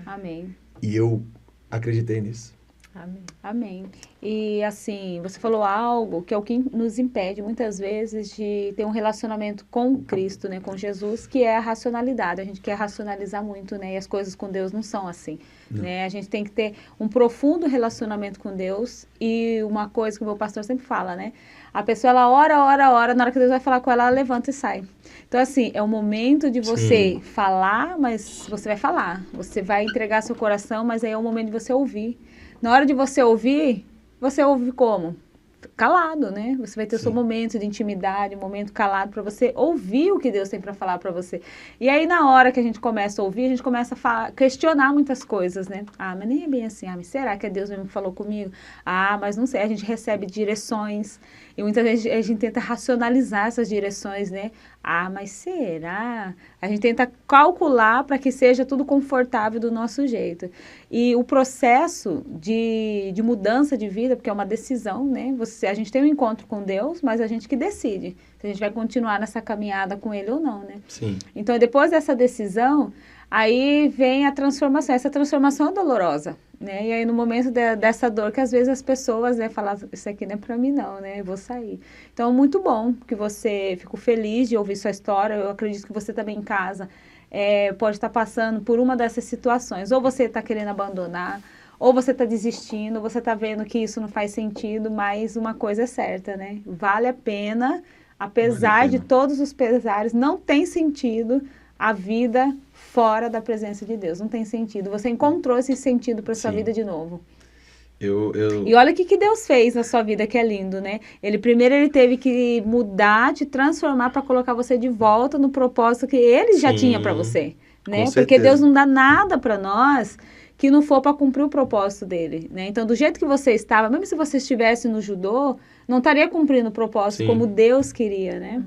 Speaker 1: Amém.
Speaker 2: E eu acreditei nisso.
Speaker 3: Amém.
Speaker 1: Amém. E assim, você falou algo que é o que nos impede muitas vezes de ter um relacionamento com Cristo, né, com Jesus, que é a racionalidade. A gente quer racionalizar muito, né, e as coisas com Deus não são assim, né? A gente tem que ter um profundo relacionamento com Deus e uma coisa que o meu pastor sempre fala, né? A pessoa, ela ora, na hora que Deus vai falar com ela, ela levanta e sai. Então, assim, é o momento de você falar, mas você vai falar. Você vai entregar seu coração, mas aí é o momento de você ouvir. Na hora de você ouve como? Calado, né? Você vai ter o seu momento de intimidade, um momento calado para você ouvir o que Deus tem para falar para você. E aí, na hora que a gente começa a ouvir, a gente começa a questionar muitas coisas, né? Ah, mas nem é bem assim. Ah, mas será que é Deus mesmo que falou comigo? Ah, mas não sei. A gente recebe direções e muitas vezes a gente tenta racionalizar essas direções, né? Ah, mas será? A gente tenta calcular para que seja tudo confortável do nosso jeito. E o processo de mudança de vida, porque é uma decisão, né? A gente tem um encontro com Deus, mas a gente que decide se a gente vai continuar nessa caminhada com Ele ou não, né?
Speaker 2: Sim.
Speaker 1: Então, depois dessa decisão, aí vem a transformação. Essa transformação é dolorosa, né? E aí, no momento dessa dor, que às vezes as pessoas, né, falam, isso aqui não é pra mim não, né? Eu vou sair. Então, muito bom que você, fico feliz de ouvir sua história. Eu acredito que você também em casa pode estar passando por uma dessas situações. Ou você está querendo abandonar, ou você está desistindo, ou você está vendo que isso não faz sentido, mas uma coisa é certa, né? Vale a pena, apesar de todos os pesares, não tem sentido a vida fora da presença de Deus. Não tem sentido. Você encontrou esse sentido para sua vida de novo. E olha o que Deus fez na sua vida, que é lindo, né? Primeiro ele teve que mudar, te transformar para colocar você de volta no propósito que ele já tinha para você, né? Porque Deus não dá nada para nós que não for para cumprir o propósito dele, né? Então, do jeito que você estava, mesmo se você estivesse no judô, não estaria cumprindo o propósito como Deus queria, né?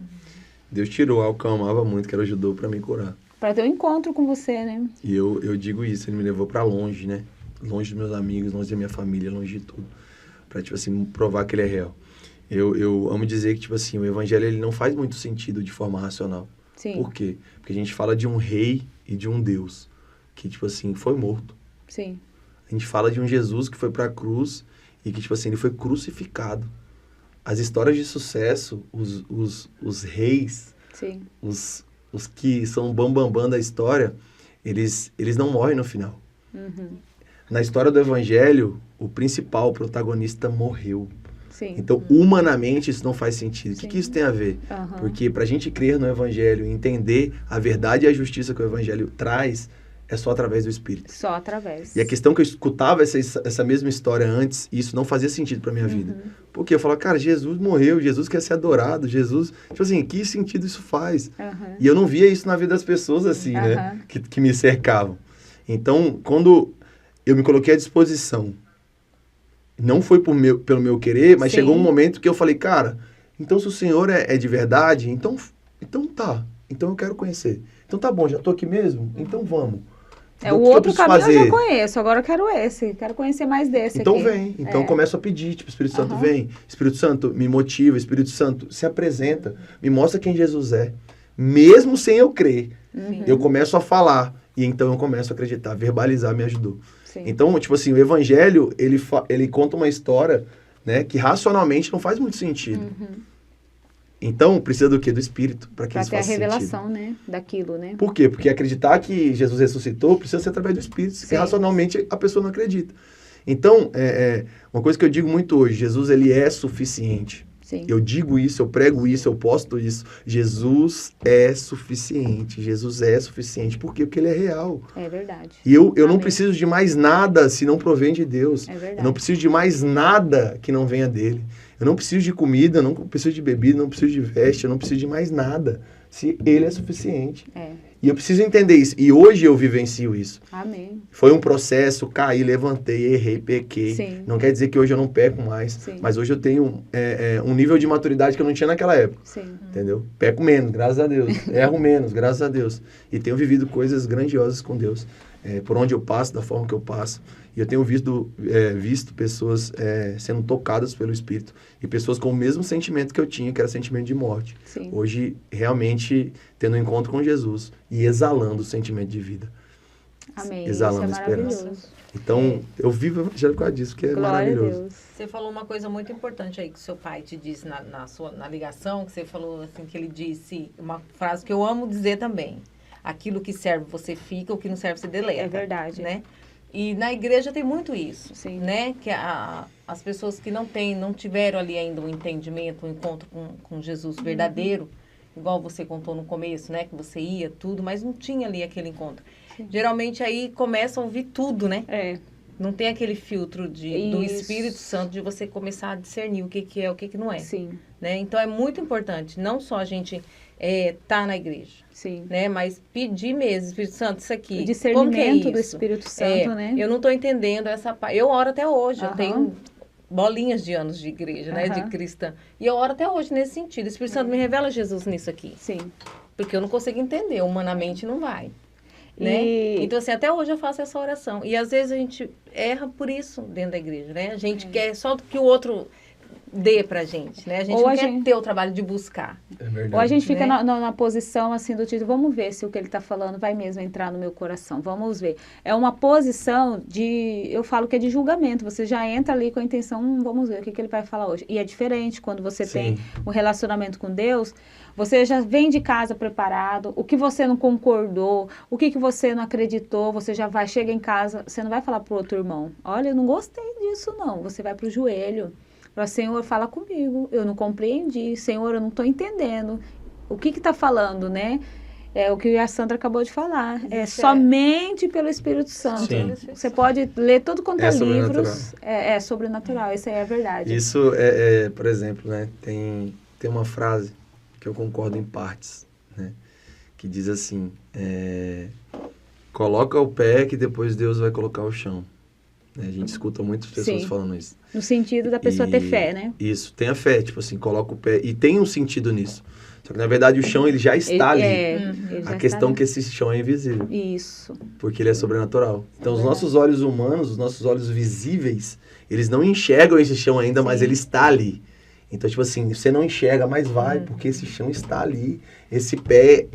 Speaker 2: Deus tirou algo que eu amava muito, que era o judô, para me curar.
Speaker 1: Para ter um encontro com você, né?
Speaker 2: E eu digo isso, ele me levou para longe, né? Longe dos meus amigos, longe da minha família, longe de tudo. Pra, tipo assim, provar que ele é real. Eu amo dizer que, tipo assim, o evangelho ele não faz muito sentido de forma racional.
Speaker 1: Sim.
Speaker 2: Por quê? Porque a gente fala de um rei e de um Deus que, tipo assim, foi morto.
Speaker 1: Sim.
Speaker 2: A gente fala de um Jesus que foi pra cruz e que, tipo assim, ele foi crucificado. As histórias de sucesso, os reis,
Speaker 1: Sim.
Speaker 2: os que são bambambam da história, eles não morrem no final. Na história do evangelho, o principal, o protagonista, morreu.
Speaker 1: Sim.
Speaker 2: Então, humanamente, isso não faz sentido. O que isso tem a ver? Porque pra gente crer no evangelho e entender a verdade e a justiça que o evangelho traz, é só através do Espírito.
Speaker 1: Só através.
Speaker 2: E a questão que eu escutava essa mesma história antes, isso não fazia sentido pra minha vida. Porque eu falava, cara, Jesus morreu, Jesus quer ser adorado, Jesus... Tipo assim, que sentido isso faz? E eu não via isso na vida das pessoas assim, né? Que me cercavam. Então, quando eu me coloquei à disposição, não foi pelo meu querer, mas chegou um momento que eu falei, cara, então se o Senhor é de verdade, então tá, então eu quero conhecer. Então tá bom, já tô aqui mesmo, então vamos.
Speaker 1: O outro caminho eu já conheço, agora eu quero esse, quero conhecer mais desse
Speaker 2: então
Speaker 1: aqui.
Speaker 2: Vem, então eu começo a pedir, tipo, Espírito Santo vem, Espírito Santo me motiva, Espírito Santo se apresenta, me mostra quem Jesus é, mesmo sem eu crer, eu começo a falar, e então eu começo a acreditar, verbalizar me ajudou. Sim. Então, tipo assim, o evangelho, ele conta uma história, né, que racionalmente não faz muito sentido. Então, precisa do quê? Do Espírito, para que isso faça sentido. Para ter a revelação,
Speaker 1: né, daquilo, né?
Speaker 2: Por quê? Porque acreditar que Jesus ressuscitou precisa ser através do Espírito, porque racionalmente a pessoa não acredita. Então, uma coisa que eu digo muito hoje, Jesus, ele é suficiente.
Speaker 1: Sim.
Speaker 2: Eu digo isso, eu prego isso, eu posto isso. Jesus é suficiente. Jesus é suficiente. Por quê? Porque ele é real.
Speaker 1: É verdade.
Speaker 2: E eu não preciso de mais nada se não provém de Deus.
Speaker 1: É verdade.
Speaker 2: Eu não preciso de mais nada que não venha dele. Eu não preciso de comida, eu não preciso de bebida, eu não preciso de veste, eu não preciso de mais nada. Se ele é suficiente. E eu preciso entender isso. E hoje eu vivencio isso.
Speaker 1: Amém.
Speaker 2: Foi um processo, caí, levantei, errei, pequei.
Speaker 1: Sim.
Speaker 2: Não quer dizer que hoje eu não peco mais.
Speaker 1: Sim.
Speaker 2: Mas hoje eu tenho um nível de maturidade que eu não tinha naquela época.
Speaker 1: Sim.
Speaker 2: Entendeu? Peco menos, graças a Deus. Erro menos, graças a Deus. E tenho vivido coisas grandiosas com Deus. Por onde eu passo, da forma que eu passo. E eu tenho visto pessoas sendo tocadas pelo Espírito. E pessoas com o mesmo sentimento que eu tinha, que era sentimento de morte.
Speaker 1: Sim.
Speaker 2: Hoje, realmente, tendo um encontro com Jesus e exalando o sentimento de vida.
Speaker 1: Amém.
Speaker 2: exalando
Speaker 1: Isso é
Speaker 2: esperança.
Speaker 1: maravilhoso.
Speaker 2: Então, eu vivo o evangelho por causa disso, que é
Speaker 1: Glória
Speaker 2: maravilhoso.
Speaker 1: a Deus.
Speaker 3: Você falou uma coisa muito importante aí que o seu pai te disse na ligação, que você falou assim, que ele disse uma frase que eu amo dizer também. Aquilo que serve você fica, o que não serve você deleta.
Speaker 1: É verdade.
Speaker 3: Né? E na igreja tem muito isso,
Speaker 1: Sim.
Speaker 3: né? Que as pessoas que não tiveram ali ainda um entendimento, um encontro com Jesus verdadeiro, igual você contou no começo, né? Que você ia, tudo, mas não tinha ali aquele encontro. Sim. Geralmente aí começa a ouvir tudo, né?
Speaker 1: É.
Speaker 3: Não tem aquele filtro do Espírito Santo de você começar a discernir o que é, o que não é.
Speaker 1: Sim.
Speaker 3: Né? Então é muito importante, não só a gente tá na igreja.
Speaker 1: Sim.
Speaker 3: Né? Mas pedir mesmo, Espírito Santo, isso aqui.
Speaker 1: O discernimento do
Speaker 3: isso?
Speaker 1: Espírito Santo, né?
Speaker 3: Eu não estou entendendo essa parte. Eu oro até hoje, eu
Speaker 1: Aham.
Speaker 3: tenho bolinhas de anos de igreja, né? De
Speaker 1: Aham.
Speaker 3: cristã. E eu oro até hoje nesse sentido. O Espírito Santo me revela Jesus nisso aqui.
Speaker 1: Sim.
Speaker 3: Porque eu não consigo entender, humanamente não vai. Né? Então, assim, até hoje eu faço essa oração. E às vezes a gente erra por isso dentro da igreja, né? A gente quer só que o outro dê pra gente, né? A gente
Speaker 1: Ou
Speaker 3: não
Speaker 1: a
Speaker 3: quer
Speaker 1: gente-
Speaker 3: ter o trabalho de buscar.
Speaker 2: É verdade.
Speaker 1: Ou a gente fica
Speaker 3: Né?
Speaker 1: na posição assim do tipo, vamos ver se o que ele está falando vai mesmo entrar no meu coração, vamos ver. É uma posição eu falo que é de julgamento, você já entra ali com a intenção, vamos ver o que ele vai falar hoje. E é diferente quando você
Speaker 2: Sim.
Speaker 1: tem um relacionamento com Deus, você já vem de casa preparado, o que você não concordou, o que você não acreditou, você já chega em casa, você não vai falar pro outro irmão, olha, eu não gostei disso não, você vai pro joelho. Fala, Senhor, fala comigo, eu não compreendi, Senhor, eu não estou entendendo. O que está falando, né? É o que a Sandra acabou de falar. É somente pelo Espírito Santo.
Speaker 2: Sim.
Speaker 1: Você pode ler tudo quanto é
Speaker 2: sobrenatural.
Speaker 1: livros. É sobrenatural, isso aí é verdade.
Speaker 2: Isso por exemplo, né? Tem uma frase que eu concordo em partes, né? Que diz assim, coloca o pé que depois Deus vai colocar o chão. A gente escuta muitas pessoas
Speaker 1: Sim.
Speaker 2: falando isso.
Speaker 1: No sentido da pessoa ter fé, né?
Speaker 2: Isso, tenha fé, tipo assim, coloca o pé. E tem um sentido nisso. Só que, na verdade, o chão, ele já está ali.
Speaker 1: Ele já
Speaker 2: A
Speaker 1: está
Speaker 2: questão é
Speaker 1: ali.
Speaker 2: que esse chão é invisível,
Speaker 1: Isso.
Speaker 2: porque ele é sobrenatural. Então, os
Speaker 1: verdade.
Speaker 2: nossos olhos humanos, os nossos olhos visíveis, eles não enxergam esse chão ainda, mas ele está ali. Então, tipo assim, você não enxerga, mas vai, porque esse chão está ali. Esse pé,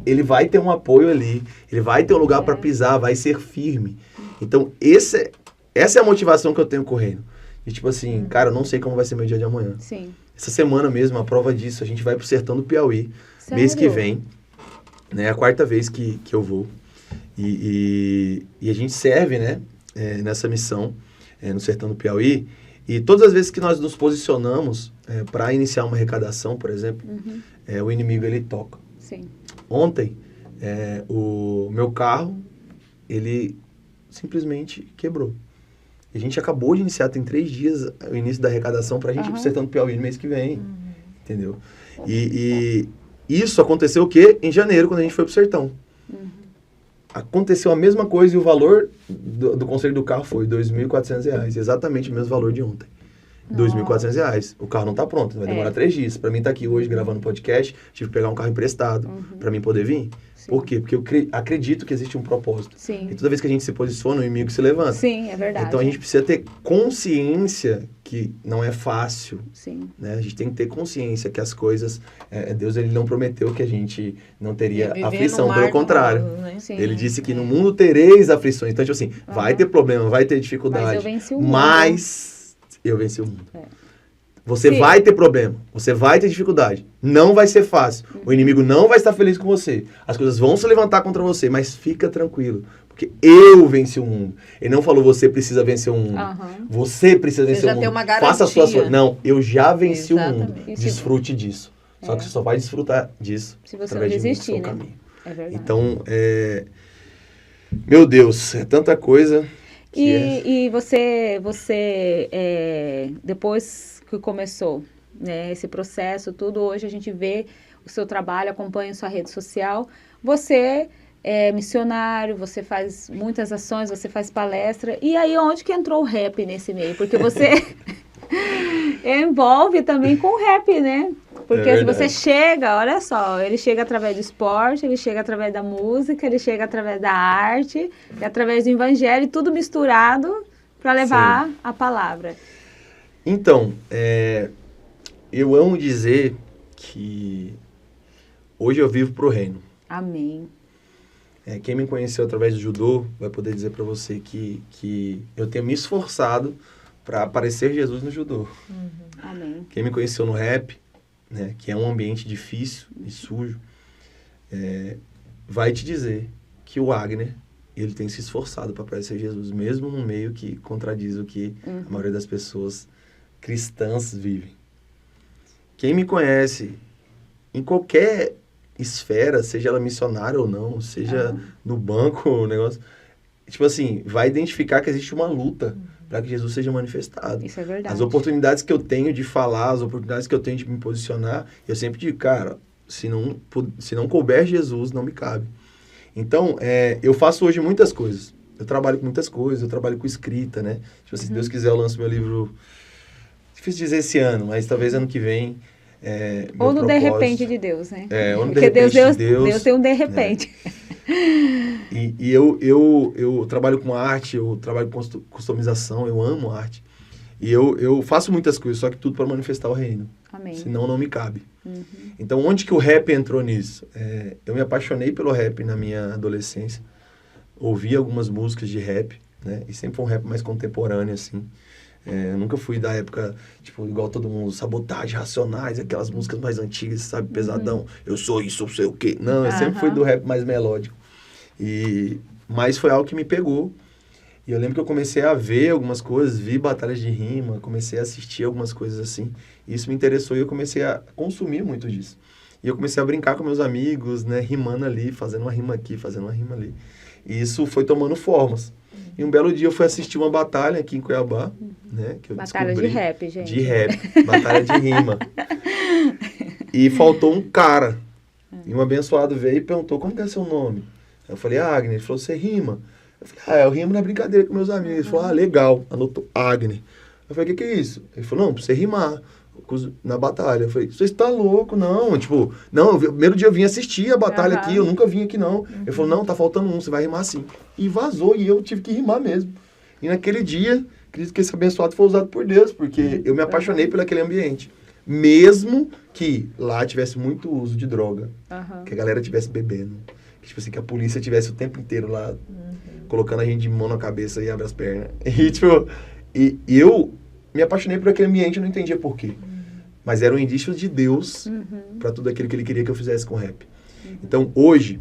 Speaker 2: ele vai ter um apoio ali. Ele vai ter um lugar para pisar, vai ser firme. Então, essa é a motivação que eu tenho correndo. E tipo assim, cara, eu não sei como vai ser meu dia de amanhã.
Speaker 1: Sim.
Speaker 2: Essa semana mesmo, a prova disso, a gente vai pro sertão do Piauí,
Speaker 1: Sério?
Speaker 2: mês que vem. Né, é a quarta vez que eu vou. E a gente serve, né, nessa missão, no sertão do Piauí. E todas as vezes que nós nos posicionamos para iniciar uma arrecadação, por exemplo, o inimigo, ele toca.
Speaker 1: Sim.
Speaker 2: Ontem, o meu carro, ele simplesmente quebrou. A gente acabou de iniciar, tem 3 dias, o início da arrecadação pra gente ir pro sertão do Piauí no mês que vem. Entendeu? E isso aconteceu o quê? Em janeiro, quando a gente foi pro sertão. Aconteceu a mesma coisa e o valor do conserto do carro foi R$ 2.400. Exatamente o mesmo valor de ontem. R$ 2.400. O carro não tá pronto, vai demorar 3 dias. Pra mim tá aqui hoje gravando podcast, tive que pegar um carro emprestado pra mim poder vir.
Speaker 1: Sim.
Speaker 2: Por quê? Porque eu acredito que existe um propósito.
Speaker 1: Sim.
Speaker 2: E toda vez que a gente se posiciona, o inimigo se levanta.
Speaker 1: Sim, é verdade.
Speaker 2: Então a gente precisa ter consciência que não é fácil.
Speaker 1: Sim.
Speaker 2: Né? A gente tem que ter consciência que as coisas... Deus ele não prometeu que a gente não teria
Speaker 3: Viver
Speaker 2: aflição,
Speaker 3: no
Speaker 2: pelo
Speaker 3: mar
Speaker 2: contrário.
Speaker 3: do, né?
Speaker 1: Sim.
Speaker 2: Ele disse que no mundo tereis aflições. Então, tipo assim, vai ter problema, vai ter dificuldade.
Speaker 1: Mas eu venci o mundo.
Speaker 2: Mas eu venci o mundo. Você
Speaker 1: Sim.
Speaker 2: vai ter problema, você vai ter dificuldade. Não vai ser fácil. O inimigo não vai estar feliz com você. As coisas vão se levantar contra você, mas fica tranquilo. Porque eu venci o mundo. Ele não falou você precisa vencer o mundo. Você precisa vencer
Speaker 3: já
Speaker 2: o mundo.
Speaker 3: tem uma
Speaker 2: Faça a sua
Speaker 3: garantia.
Speaker 2: Não, eu já venci o mundo.
Speaker 3: Exatamente.
Speaker 2: Desfrute disso. Só que você só vai desfrutar disso
Speaker 1: Se você
Speaker 2: através
Speaker 1: não
Speaker 2: de mim,
Speaker 1: desistir,
Speaker 2: do seu
Speaker 1: né?
Speaker 2: caminho.
Speaker 1: É verdade.
Speaker 2: Então, meu Deus, é tanta coisa que
Speaker 1: E você depois que começou, né, esse processo, tudo, hoje a gente vê o seu trabalho, acompanha a sua rede social, você é missionário, você faz muitas ações, você faz palestra, e aí onde que entrou o rap nesse meio? Porque você envolve também com o rap, né? Porque se você chega, olha só, ele chega através do esporte, ele chega através da música, ele chega através da arte, e através do evangelho, tudo misturado para levar a palavra.
Speaker 2: Então, eu amo dizer que hoje eu vivo pro reino.
Speaker 1: Amém.
Speaker 2: quem me conheceu através do judô vai poder dizer para você que eu tenho me esforçado para aparecer Jesus no judô.
Speaker 1: Amém.
Speaker 2: Quem me conheceu no rap, né, que é um ambiente difícil e sujo, vai te dizer que o Agner, ele tem se esforçado para parecer Jesus, mesmo num meio que contradiz o que a maioria das pessoas cristãs vivem. Quem me conhece em qualquer esfera, seja ela missionária ou não, seja no banco, o negócio, tipo assim, vai identificar que existe uma luta para que Jesus seja manifestado.
Speaker 1: Isso é verdade.
Speaker 2: As oportunidades que eu tenho de falar, as oportunidades que eu tenho de me posicionar, eu sempre digo, cara, se não couber Jesus, não me cabe. Então, eu faço hoje muitas coisas. Eu trabalho com muitas coisas, eu trabalho com escrita, né? Tipo, se Deus quiser, eu lanço meu livro, difícil dizer esse ano, mas talvez ano que vem.
Speaker 1: Ou no de repente de Deus, né?
Speaker 2: Ou no de
Speaker 1: Porque
Speaker 2: repente de Deus.
Speaker 1: Deus tem um de repente.
Speaker 2: E eu trabalho com arte, eu trabalho com customização, eu amo arte. E eu faço muitas coisas, só que tudo para manifestar o reino.
Speaker 1: Amém.
Speaker 2: Senão não me cabe. Então, onde que o rap entrou nisso? Eu me apaixonei pelo rap na minha adolescência. Ouvi algumas músicas de rap, né? E sempre foi um rap mais contemporâneo, assim. Eu nunca fui da época, tipo, igual todo mundo, Sabotagem, Racionais, aquelas músicas mais antigas, sabe? Pesadão. Eu sou isso, eu sei o quê. Não, eu sempre fui do rap mais melódico. Mas foi algo que me pegou. E eu lembro que eu comecei a ver algumas coisas, vi batalhas de rima, comecei a assistir algumas coisas assim. E isso me interessou e eu comecei a consumir muito disso. E eu comecei a brincar com meus amigos, né, rimando ali, fazendo uma rima aqui, fazendo uma rima ali. E isso foi tomando formas. E um belo dia eu fui assistir uma batalha aqui em Cuiabá, né, que eu
Speaker 1: batalha de rap, gente.
Speaker 2: De rap, batalha de rima. E faltou um cara. E um abençoado veio e perguntou, como que é seu nome? Eu falei, Agner. Ele falou, você rima? Eu falei, eu rimo na brincadeira com meus amigos. Ele falou, legal, anotou Agner. Eu falei, o que é isso? Ele falou, não, pra você rimar na batalha. Eu falei, você está louco? Não, tipo, não, primeiro dia eu vim assistir a batalha aqui, eu nunca vim aqui não. Ele falou, não, tá faltando um, você vai rimar assim. E vazou, e eu tive que rimar mesmo. E naquele dia, acredito que esse abençoado foi usado por Deus, porque eu me apaixonei por aquele ambiente. Mesmo que lá tivesse muito uso de droga, que a galera tivesse bebendo, que, tipo assim, que a polícia tivesse o tempo inteiro lá, colocando a gente de mão na cabeça e abre as pernas. E, tipo, eu me apaixonei por aquele ambiente, eu não entendia por quê. Mas era um indício de Deus para tudo aquilo que ele queria que eu fizesse com rap. Então, hoje,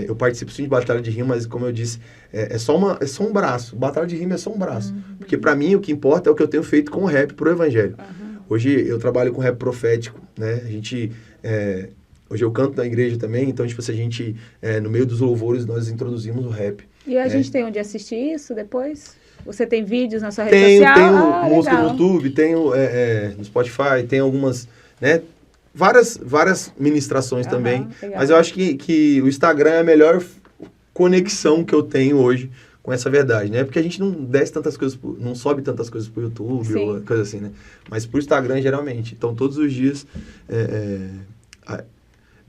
Speaker 2: eu participo sim de batalha de rima, mas como eu disse, é só um braço. Batalha de rima é só um braço. Porque para mim, o que importa é o que eu tenho feito com o rap pro evangelho. Hoje, eu trabalho com rap profético, né? A gente... hoje eu canto na igreja também, então, tipo, se a gente, no meio dos louvores, nós introduzimos o rap.
Speaker 1: E a gente tem onde assistir isso depois? Você tem vídeos na sua rede social?
Speaker 2: Tenho música no YouTube, tenho no Spotify, tem algumas, né? Várias ministrações também. Legal. Mas eu acho que o Instagram é a melhor conexão que eu tenho hoje com essa verdade, né? Porque a gente não desce tantas coisas, não sobe tantas coisas pro YouTube ou coisa assim, né? Mas pro Instagram, geralmente. Então, todos os dias...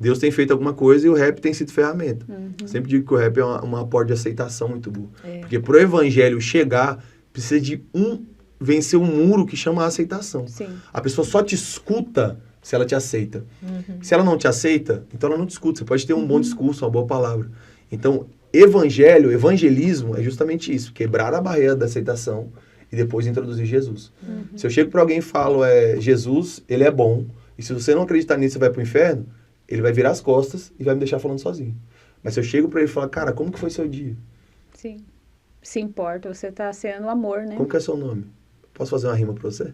Speaker 2: Deus tem feito alguma coisa e o rap tem sido ferramenta. Sempre digo que o rap é uma porta de aceitação muito boa. Porque pro evangelho chegar, precisa de vencer um muro que chama a aceitação. Sim. A pessoa só te escuta se ela te aceita. Se ela não te aceita, então ela não te escuta. Você pode ter um bom discurso, uma boa palavra. Então, evangelismo é justamente isso. Quebrar a barreira da aceitação e depois introduzir Jesus. Se eu chego para alguém e falo, Jesus, ele é bom. E se você não acreditar nisso, você vai pro inferno, ele vai virar as costas e vai me deixar falando sozinho. Mas se eu chego pra ele e falar, cara, como que foi seu dia?
Speaker 1: Sim. Se importa, você tá sendo amor, né?
Speaker 2: Como que é seu nome? Posso fazer uma rima pra você?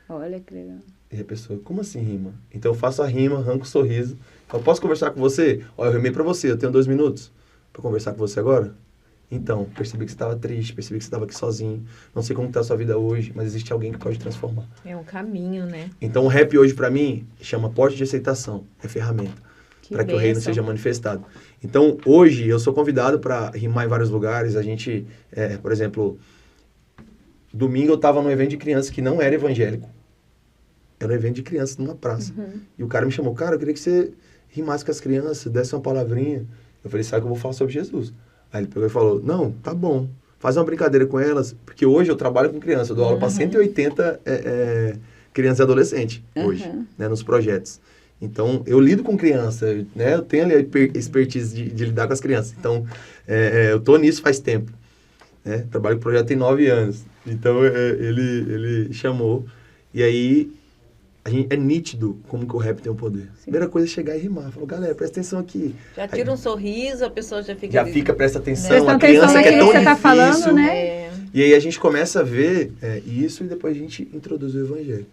Speaker 1: Olha que legal.
Speaker 2: E a pessoa, como assim rima? Então eu faço a rima, arranco o sorriso. Eu posso conversar com você? Ó, eu rimei pra você, eu tenho 2 minutos pra conversar com você agora? Então, percebi que você estava triste, percebi que você estava aqui sozinho. Não sei como está a sua vida hoje, mas existe alguém que pode transformar.
Speaker 3: É um caminho, né?
Speaker 2: Então, o rap hoje, para mim, chama porta de aceitação. É ferramenta para que o reino seja manifestado. Então, hoje, eu sou convidado para rimar em vários lugares. A gente, por exemplo, domingo eu estava num evento de crianças que não era evangélico. Era um evento de crianças numa praça. E o cara me chamou, cara, eu queria que você rimasse com as crianças, desse uma palavrinha. Eu falei, sabe que eu vou falar sobre Jesus? Aí ele pegou e falou, não, tá bom, faz uma brincadeira com elas, porque hoje eu trabalho com criança, eu dou aula para 180 crianças e adolescentes, hoje, né, nos projetos. Então, eu lido com criança, né? Eu tenho ali a expertise de lidar com as crianças. Então, eu tô nisso faz tempo. Né? Trabalho com o projeto tem 9 anos. Então, ele chamou. E aí, é nítido como que o rap tem o poder. Sim. Primeira coisa é chegar e rimar. Falou, galera, presta atenção aqui.
Speaker 3: Já tira um sorriso, a pessoa já fica...
Speaker 2: Já fica, presta atenção.
Speaker 1: Presta
Speaker 2: a
Speaker 1: atenção
Speaker 2: criança que é tão difícil.
Speaker 1: Tá falando, né?
Speaker 2: E aí a gente começa a ver isso e depois a gente introduz o evangelho.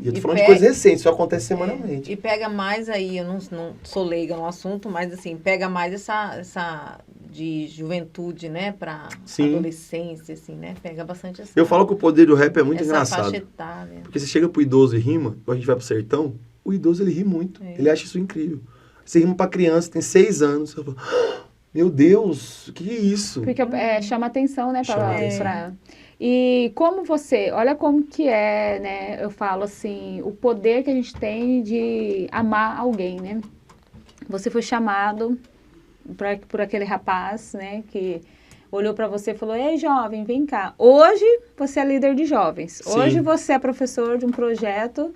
Speaker 2: E eu tô falando de coisas recentes, isso acontece semanalmente.
Speaker 3: E pega mais aí, eu não sou leiga no assunto, mas assim, pega mais essa de juventude, né, pra adolescência, assim, né, pega bastante assim.
Speaker 2: Eu falo que o poder do rap é muito
Speaker 3: essa
Speaker 2: engraçado.
Speaker 3: Faixa etária.
Speaker 2: Porque você chega pro idoso e rima, quando a gente vai pro sertão, o idoso ele ri muito, ele acha isso incrível. Você rima pra criança, tem 6 anos, você fala, meu Deus, o que é isso?
Speaker 1: Porque chama atenção, né, pra... E como você, olha como que é, né, eu falo assim, o poder que a gente tem de amar alguém, né? Você foi chamado por aquele rapaz, né, que olhou para você e falou, ei, jovem, vem cá. Hoje você é líder de jovens. Sim. Hoje você é professor de um projeto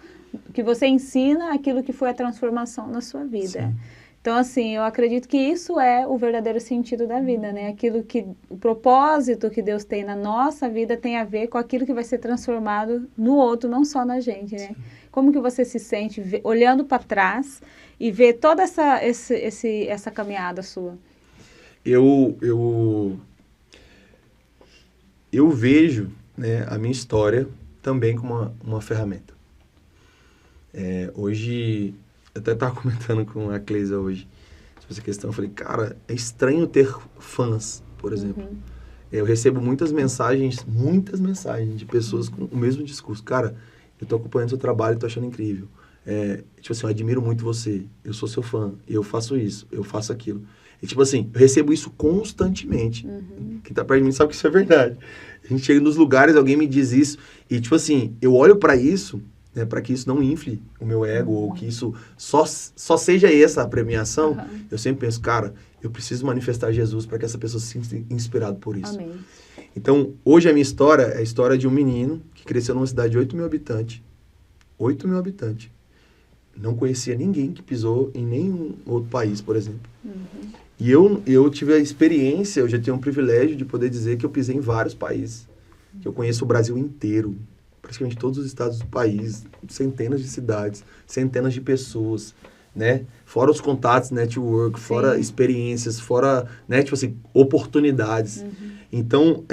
Speaker 1: que você ensina aquilo que foi a transformação na sua vida. Sim. Então, assim, eu acredito que isso é o verdadeiro sentido da vida, né? Aquilo que, o propósito que Deus tem na nossa vida tem a ver com aquilo que vai ser transformado no outro, não só na gente, né? Sim. Como que você se sente olhando para trás e ver toda essa caminhada sua?
Speaker 2: Eu vejo, né, a minha história também como uma ferramenta. Hoje... Eu até estava comentando com a Cleisa hoje sobre essa questão. Eu falei, cara, é estranho ter fãs, por exemplo. Uhum. Eu recebo muitas mensagens de pessoas com o mesmo discurso. Cara, eu tô acompanhando seu trabalho e tô achando incrível. Tipo assim, eu admiro muito você. Eu sou seu fã. Eu faço isso. Eu faço aquilo. E tipo assim, eu recebo isso constantemente. Uhum. Quem tá perto de mim sabe que isso é verdade. A gente chega nos lugares, alguém me diz isso. E tipo assim, eu olho para isso... para que isso não infle o meu ego, ou que isso só seja essa a premiação, eu sempre penso, cara, eu preciso manifestar Jesus para que essa pessoa se sinta inspirada por isso. Amém. Então, hoje a minha história é a história de um menino que cresceu numa cidade de 8 mil habitantes. 8 mil habitantes. Não conhecia ninguém que pisou em nenhum outro país, por exemplo. Uhum. E eu tive a experiência, eu já tenho um privilégio de poder dizer que eu pisei em vários países. Que eu conheço o Brasil inteiro. Praticamente todos os estados do país, centenas de cidades, centenas de pessoas, né? Fora os contatos, network, fora experiências, fora, né, tipo assim, oportunidades. Uhum. Então,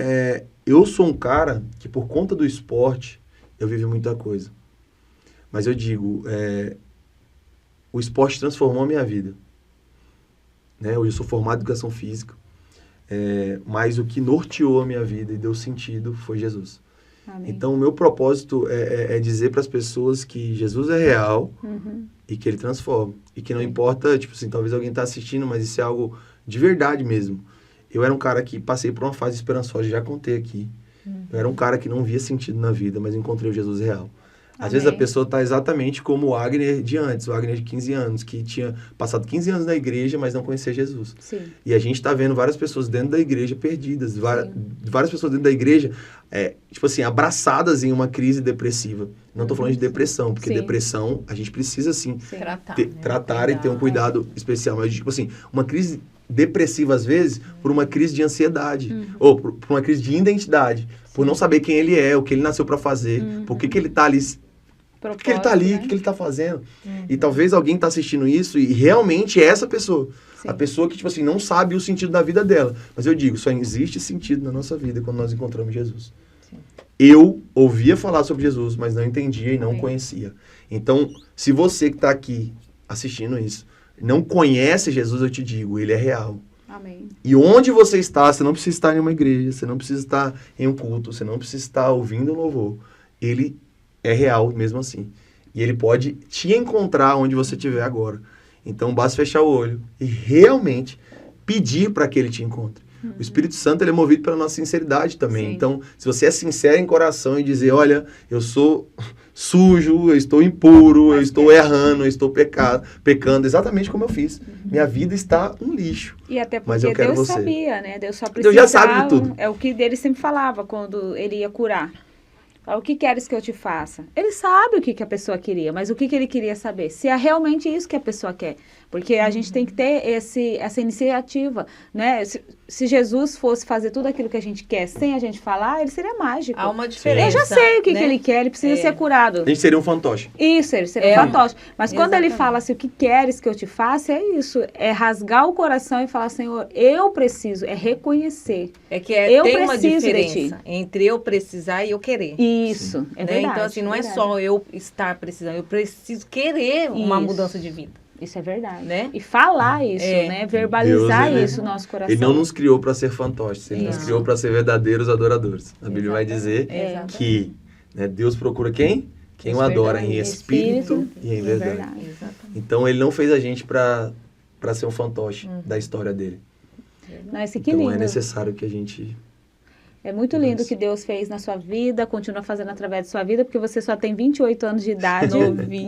Speaker 2: eu sou um cara que, por conta do esporte, eu vivi muita coisa. Mas eu digo, o esporte transformou a minha vida. Né? Hoje eu sou formado em educação física, mas o que norteou a minha vida e deu sentido foi Jesus. Amém. Então, o meu propósito é dizer para as pessoas que Jesus é real e que ele transforma. E que não importa, tipo assim, talvez alguém está assistindo, mas isso é algo de verdade mesmo. Eu era um cara que passei por uma fase esperançosa, já contei aqui. Eu era um cara que não via sentido na vida, mas encontrei o Jesus real. Às vezes a pessoa está exatamente como o Wagner de antes, o Wagner de 15 anos, que tinha passado 15 anos na igreja, mas não conhecia Jesus. Sim. E a gente está vendo várias pessoas dentro da igreja perdidas, várias pessoas dentro da igreja, tipo assim, abraçadas em uma crise depressiva. Não estou falando de depressão, porque depressão a gente precisa, sim, tratar e ter um cuidado especial. Mas, tipo assim, uma crise depressiva, às vezes, por uma crise de ansiedade, ou por uma crise de identidade, por não saber quem ele é, o que ele nasceu para fazer, por que ele está ali... Por que ele está ali? O que ele está fazendo? E talvez alguém está assistindo isso e realmente é essa pessoa. Sim. A pessoa que, tipo assim, não sabe o sentido da vida dela. Mas eu digo, só existe sentido na nossa vida quando nós encontramos Jesus. Sim. Eu ouvia falar sobre Jesus, mas não entendia e não conhecia. Então, se você que está aqui assistindo isso não conhece Jesus, eu te digo, ele é real. Amém. E onde você está, você não precisa estar em uma igreja, você não precisa estar em um culto, você não precisa estar ouvindo um louvor. Ele é real mesmo assim. E ele pode te encontrar onde você estiver agora. Então, basta fechar o olho e realmente pedir para que ele te encontre. O Espírito Santo, ele é movido pela nossa sinceridade também. Sim. Então, se você é sincero em coração e dizer, olha, eu sou sujo, eu estou impuro, eu estou errando, eu estou pecando, exatamente como eu fiz. Minha vida está um lixo.
Speaker 1: E até porque
Speaker 2: mas eu quero
Speaker 1: Deus
Speaker 2: você.
Speaker 1: Sabia, né? Deus só precisava...
Speaker 2: Deus já sabe de tudo.
Speaker 1: É o que ele sempre falava quando ele ia curar. O que queres que eu te faça? Ele sabe o que a pessoa queria, mas o que ele queria saber? Se é realmente isso que a pessoa quer. Porque a gente tem que ter essa iniciativa, né? Se Jesus fosse fazer tudo aquilo que a gente quer sem a gente falar, ele seria mágico.
Speaker 3: Há uma diferença.
Speaker 1: Eu já sei o que ele quer, ele precisa ser curado.
Speaker 2: A gente seria um fantoche.
Speaker 1: Isso, ele seria um fantoche. Mas quando ele fala assim, o que queres que eu te faça, é isso. É rasgar o coração e falar, Senhor, eu preciso, é reconhecer.
Speaker 3: É que
Speaker 1: eu
Speaker 3: tem uma
Speaker 1: preciso
Speaker 3: diferença entre eu precisar e eu querer.
Speaker 1: Isso, é verdade.
Speaker 3: Então, assim, não é só eu estar precisando, eu preciso querer uma mudança de vida.
Speaker 1: Isso é verdade.
Speaker 3: Né?
Speaker 1: E falar isso, né? Verbalizar
Speaker 2: Deus,
Speaker 1: isso no nosso coração.
Speaker 2: Ele não nos criou para ser fantoches, ele nos criou para ser verdadeiros adoradores. A Bíblia vai dizer que, né, Deus procura quem? Quem o adora em espírito e em verdade. Então, ele não fez a gente para ser um fantoche da história dele.
Speaker 1: Nossa, que
Speaker 2: então,
Speaker 1: lindo.
Speaker 2: é necessário que a gente...
Speaker 1: É muito lindo o que Deus fez na sua vida, continua fazendo através da sua vida, porque você só tem 28 anos de idade,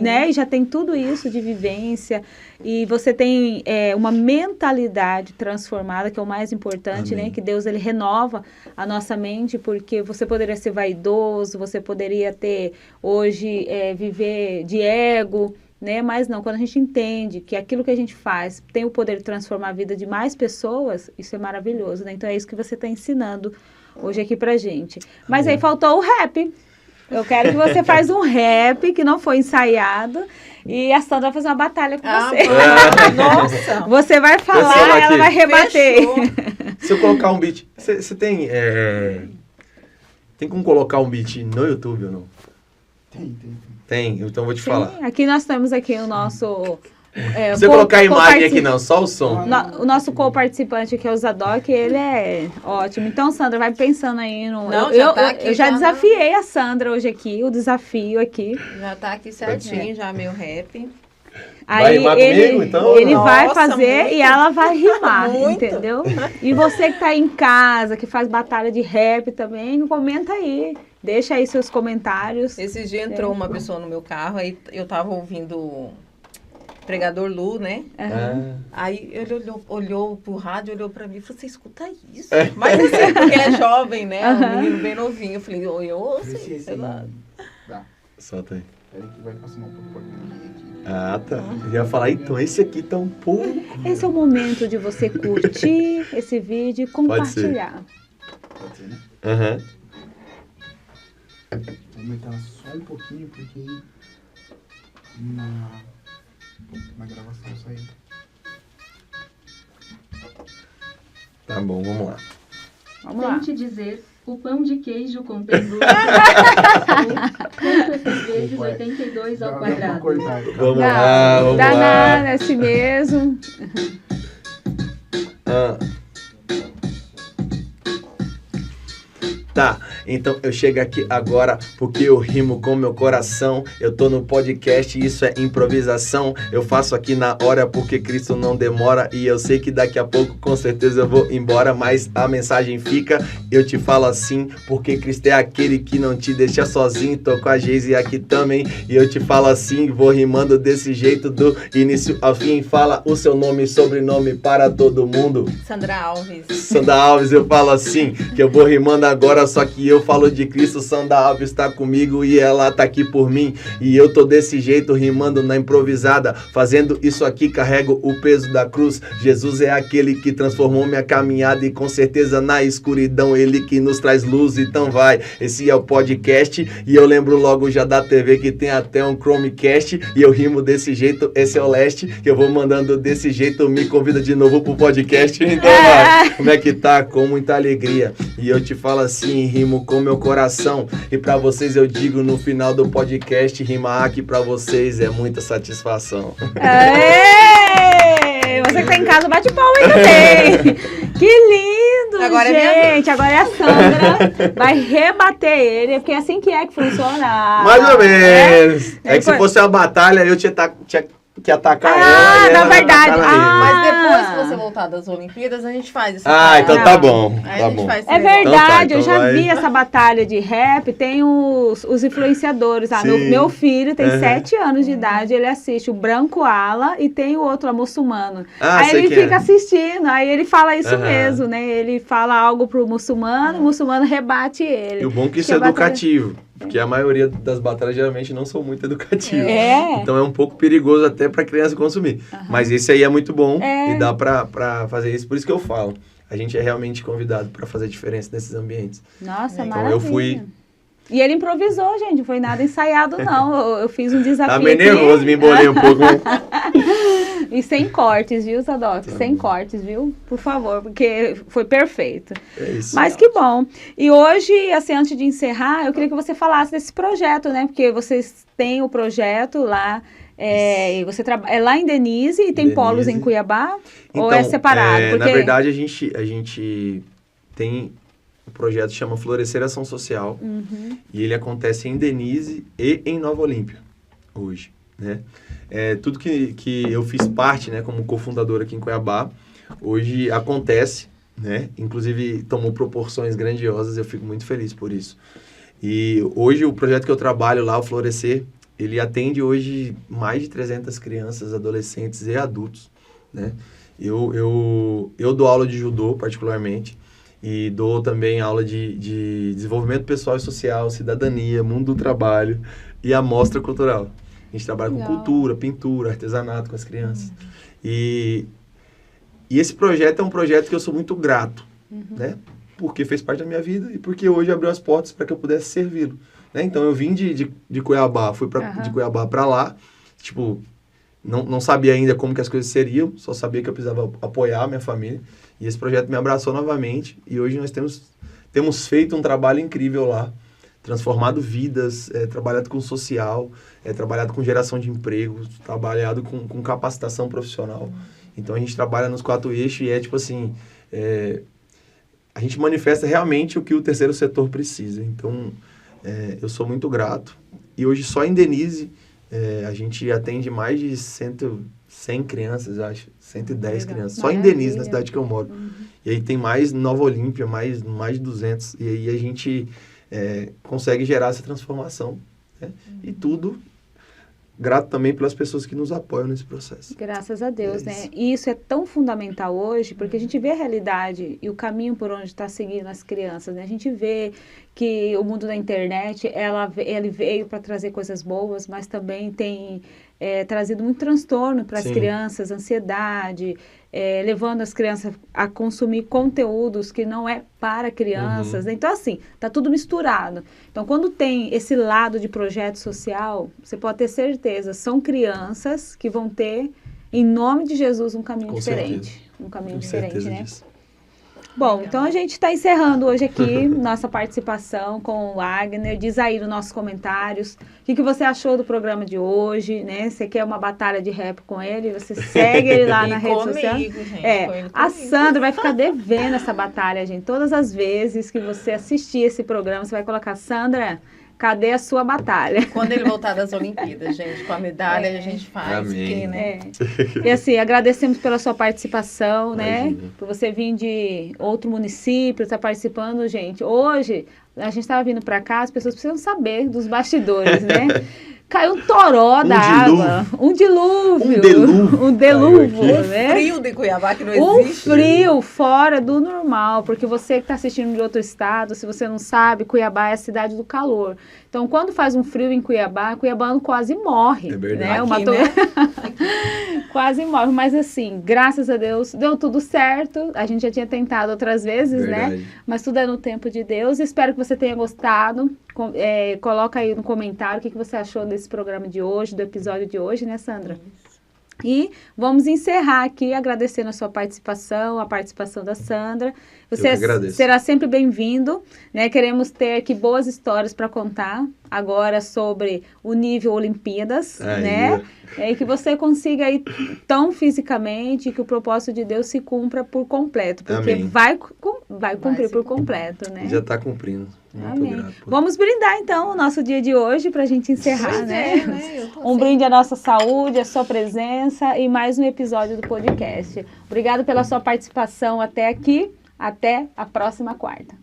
Speaker 1: né? E já tem tudo isso de vivência, e você tem uma mentalidade transformada, que é o mais importante, né? Que Deus, ele renova a nossa mente, porque você poderia ser vaidoso, você poderia ter, hoje, viver de ego, né? Mas não, quando a gente entende que aquilo que a gente faz tem o poder de transformar a vida de mais pessoas, isso é maravilhoso, né? Então é isso que você está ensinando hoje aqui pra gente. Mas aí faltou o rap. Eu quero que você faça um rap que não foi ensaiado e a Sandra vai fazer uma batalha com você.
Speaker 3: Nossa!
Speaker 1: Você vai falar, ela vai rebater.
Speaker 2: Se eu colocar um beat... Você tem... Tem como colocar um beat no YouTube ou não? Tem? Então eu vou te falar.
Speaker 1: Aqui nós temos aqui o nosso...
Speaker 2: Se você colocar a imagem aqui não, só o som.
Speaker 1: O nosso co-participante aqui é o Zadok, ele é ótimo. Então, Sandra, vai pensando aí no...
Speaker 3: Não,
Speaker 1: eu já desafiei a Sandra hoje aqui, o desafio aqui.
Speaker 3: Já tá aqui certinho, já meu rap.
Speaker 1: Aí
Speaker 2: vai rimar comigo, então?
Speaker 1: Ele vai fazer
Speaker 3: muito.
Speaker 1: E ela vai rimar,
Speaker 3: Muito.
Speaker 1: entendeu? E você que tá aí em casa, que faz batalha de rap também, comenta aí. Deixa aí seus comentários.
Speaker 3: Esse dia entrou uma pessoa no meu carro, aí eu tava ouvindo... Pregador Lu, né? Aí ele olhou pro rádio, olhou pra mim e falou, você escuta isso? Mas assim, porque ele é jovem, né? Um menino bem novinho. Eu falei, eu ouço isso, sei lá.
Speaker 2: Solta aí.
Speaker 4: Peraí que vai passar um pouco aqui.
Speaker 2: Ah, tá. Eu ia falar, então, esse aqui tá um pouco...
Speaker 1: Esse é o momento de você curtir esse vídeo e compartilhar.
Speaker 4: Pode ser, né?
Speaker 2: Aham.
Speaker 4: Vou aumentar só um pouquinho, porque na gravação saiu.
Speaker 2: Tá bom, vamos lá.
Speaker 1: Vamos lá.
Speaker 5: Tente dizer, o pão de queijo contém glúten. Quantas vezes 82 ao quadrado?
Speaker 2: Vamos lá, vamos
Speaker 1: Dá
Speaker 2: lá.
Speaker 1: nada, é assim mesmo.
Speaker 2: Tá, então eu chego aqui agora porque eu rimo com meu coração. Eu tô no podcast, isso é improvisação. Eu faço aqui na hora porque Cristo não demora. E eu sei que daqui a pouco com certeza eu vou embora, mas a mensagem fica. Eu te falo assim porque Cristo é aquele que não te deixa sozinho. Tô com a Geise aqui também e eu te falo assim, vou rimando desse jeito do início ao fim. Fala o seu nome e sobrenome para todo mundo.
Speaker 3: Sandra Alves.
Speaker 2: Sandra Alves, eu falo assim, que eu vou rimando agora, só que eu falo de Cristo. Sandra Alves tá comigo e ela tá aqui por mim. E eu tô desse jeito, rimando na improvisada. Fazendo isso aqui, carrego o peso da cruz. Jesus é aquele que transformou minha caminhada e com certeza na escuridão ele que nos traz luz. Então vai, esse é o podcast e eu lembro logo já da TV que tem até um Chromecast. E eu rimo desse jeito, esse é o Leste, que eu vou mandando desse jeito. Me convida de novo pro podcast. Então vai, como é que tá? Com muita alegria. E eu te falo assim, rimo com meu coração. E pra vocês eu digo no final do podcast, rimar aqui pra vocês é muita satisfação.
Speaker 1: Aê! Você que tá em casa, bate palma aí também. Que lindo,
Speaker 3: Agora
Speaker 1: gente. Agora é a Sandra. Vai rebater ele, porque é assim que funciona.
Speaker 2: Mais ou menos. É que se fosse uma batalha, eu tinha que atacar ela.
Speaker 1: Na verdade.
Speaker 3: Mas depois que você voltar das Olimpíadas, a gente faz isso.
Speaker 2: Então tá bom.
Speaker 3: Aí
Speaker 2: Tá
Speaker 3: a gente
Speaker 2: bom.
Speaker 3: faz esse
Speaker 1: É
Speaker 3: negócio.
Speaker 1: verdade,
Speaker 2: Então
Speaker 1: eu já
Speaker 2: vai.
Speaker 1: vi essa batalha de rap, tem os influenciadores lá.
Speaker 2: Sim.
Speaker 1: Meu filho tem
Speaker 2: Uhum.
Speaker 1: 7 anos de idade, ele assiste o Branco Ala e tem o outro, a muçulmano. Aí
Speaker 2: sei
Speaker 1: ele
Speaker 2: quem
Speaker 1: fica
Speaker 2: é.
Speaker 1: assistindo, aí ele fala isso
Speaker 2: Uhum.
Speaker 1: mesmo, né? Ele fala algo pro muçulmano, o muçulmano rebate ele.
Speaker 2: E o bom é que isso
Speaker 1: Que
Speaker 2: é
Speaker 1: a batalha-
Speaker 2: educativo. Porque a maioria das batalhas geralmente não são muito educativas.
Speaker 1: É.
Speaker 2: Então é um pouco perigoso até para criança consumir. Mas esse aí é muito bom e dá para fazer isso. Por isso que eu falo. A gente é realmente convidado para fazer diferença nesses ambientes.
Speaker 1: Nossa,
Speaker 2: então
Speaker 1: maravilha.
Speaker 2: eu fui...
Speaker 1: E ele improvisou, gente. Não foi nada ensaiado, não. Eu fiz um desafio.
Speaker 2: Tá meio nervoso, me embolei um pouco.
Speaker 1: E sem cortes, viu, Zadok? Sem cortes, viu? Por favor, porque foi perfeito.
Speaker 2: É isso.
Speaker 1: Mas que bom. E hoje, assim, antes de encerrar, eu queria que você falasse desse projeto, né? Porque vocês têm o projeto lá, e você é lá em Denise e tem
Speaker 2: Denise.
Speaker 1: polos em Cuiabá?
Speaker 2: Então,
Speaker 1: ou é separado?
Speaker 2: Na verdade, a gente tem... O projeto chama Florescer Ação Social e ele acontece em Denise e em Nova Olímpia, hoje, né? Tudo que eu fiz parte, né, como cofundador aqui em Cuiabá, hoje acontece, né? Inclusive tomou proporções grandiosas, eu fico muito feliz por isso. E hoje o projeto que eu trabalho lá, o Florescer, ele atende hoje mais de 300 crianças, adolescentes e adultos, né? Eu dou aula de judô, particularmente, e dou também aula de desenvolvimento pessoal e social, cidadania, mundo do trabalho e amostra cultural. A gente trabalha com cultura, pintura, artesanato com as crianças. E esse projeto é um projeto que eu sou muito grato, né? Porque fez parte da minha vida e porque hoje abriu as portas para que eu pudesse servi-lo. Né? Então eu vim de Cuiabá, fui de Cuiabá para lá, tipo, não sabia ainda como que as coisas seriam, só sabia que eu precisava apoiar a minha família. E esse projeto me abraçou novamente e hoje nós temos feito um trabalho incrível lá, transformado vidas, trabalhado com social, trabalhado com geração de empregos, trabalhado com capacitação profissional. Então a gente trabalha nos 4 eixos e tipo assim, a gente manifesta realmente o que o terceiro setor precisa. Então eu sou muito grato. E hoje só em Denise a gente atende mais de 100 crianças, acho, 110 crianças. Só em Denise, na cidade que eu moro. E aí tem mais Nova Olímpia, mais de 200. E aí a gente consegue gerar essa transformação. Né? E tudo grato também pelas pessoas que nos apoiam nesse processo.
Speaker 1: Graças a Deus, né? E isso é tão fundamental hoje, porque a gente vê a realidade e o caminho por onde está seguindo as crianças, né? A gente vê que o mundo da internet, ele veio para trazer coisas boas, mas também tem trazido muito transtorno para as crianças, ansiedade, levando as crianças a consumir conteúdos que não é para crianças. Né? Então, assim, tá tudo misturado. Então, quando tem esse lado de projeto social, você pode ter certeza, são crianças que vão ter, em nome de Jesus, um caminho diferente. Um caminho diferente, né? Disso. Bom, então a gente está encerrando hoje aqui nossa participação com o Wagner. Diz aí nos nossos comentários o que você achou do programa de hoje, né? Você quer uma batalha de rap com ele? Você segue ele lá na rede social. Gente, a Sandra vai ficar devendo essa batalha, gente. Todas as vezes que você assistir esse programa, você vai colocar, Sandra, cadê a sua batalha?
Speaker 3: Quando ele voltar das Olimpíadas, gente, com a medalha a gente faz. Porque, né?
Speaker 1: E assim, agradecemos pela sua participação, né? Por você vir de outro município, estar participando, gente. Hoje, a gente estava vindo para cá, as pessoas precisam saber dos bastidores, né? Caiu um toró da água. Um dilúvio. Um delúvio, né?
Speaker 3: Um frio de Cuiabá que não existe.
Speaker 1: Um frio fora do normal, porque você que está assistindo de outro estado, se você não sabe, Cuiabá é a cidade do calor. Então, quando faz um frio em Cuiabá, cuiabano quase morre. É
Speaker 2: verdade.
Speaker 1: Né? Quase morre. Mas assim, graças a Deus, deu tudo certo. A gente já tinha tentado outras vezes, né? Mas tudo é no tempo de Deus. Espero que você tenha gostado. Coloca aí no comentário o que você achou desse programa de hoje, do episódio de hoje, né, Sandra? E vamos encerrar aqui agradecendo a sua participação, a participação da Sandra. Você será sempre bem-vindo, né? Queremos ter aqui boas histórias para contar agora sobre o nível Olimpíadas, né? E que você consiga ir tão fisicamente que o propósito de Deus se cumpra por completo, porque vai cumprir por completo, né?
Speaker 2: Já está cumprindo.
Speaker 1: Amém. Vamos brindar, então, o nosso dia de hoje para a gente encerrar, né? Um brinde à nossa saúde, à sua presença e mais um episódio do podcast. Obrigado pela sua participação até aqui. Até a próxima quarta.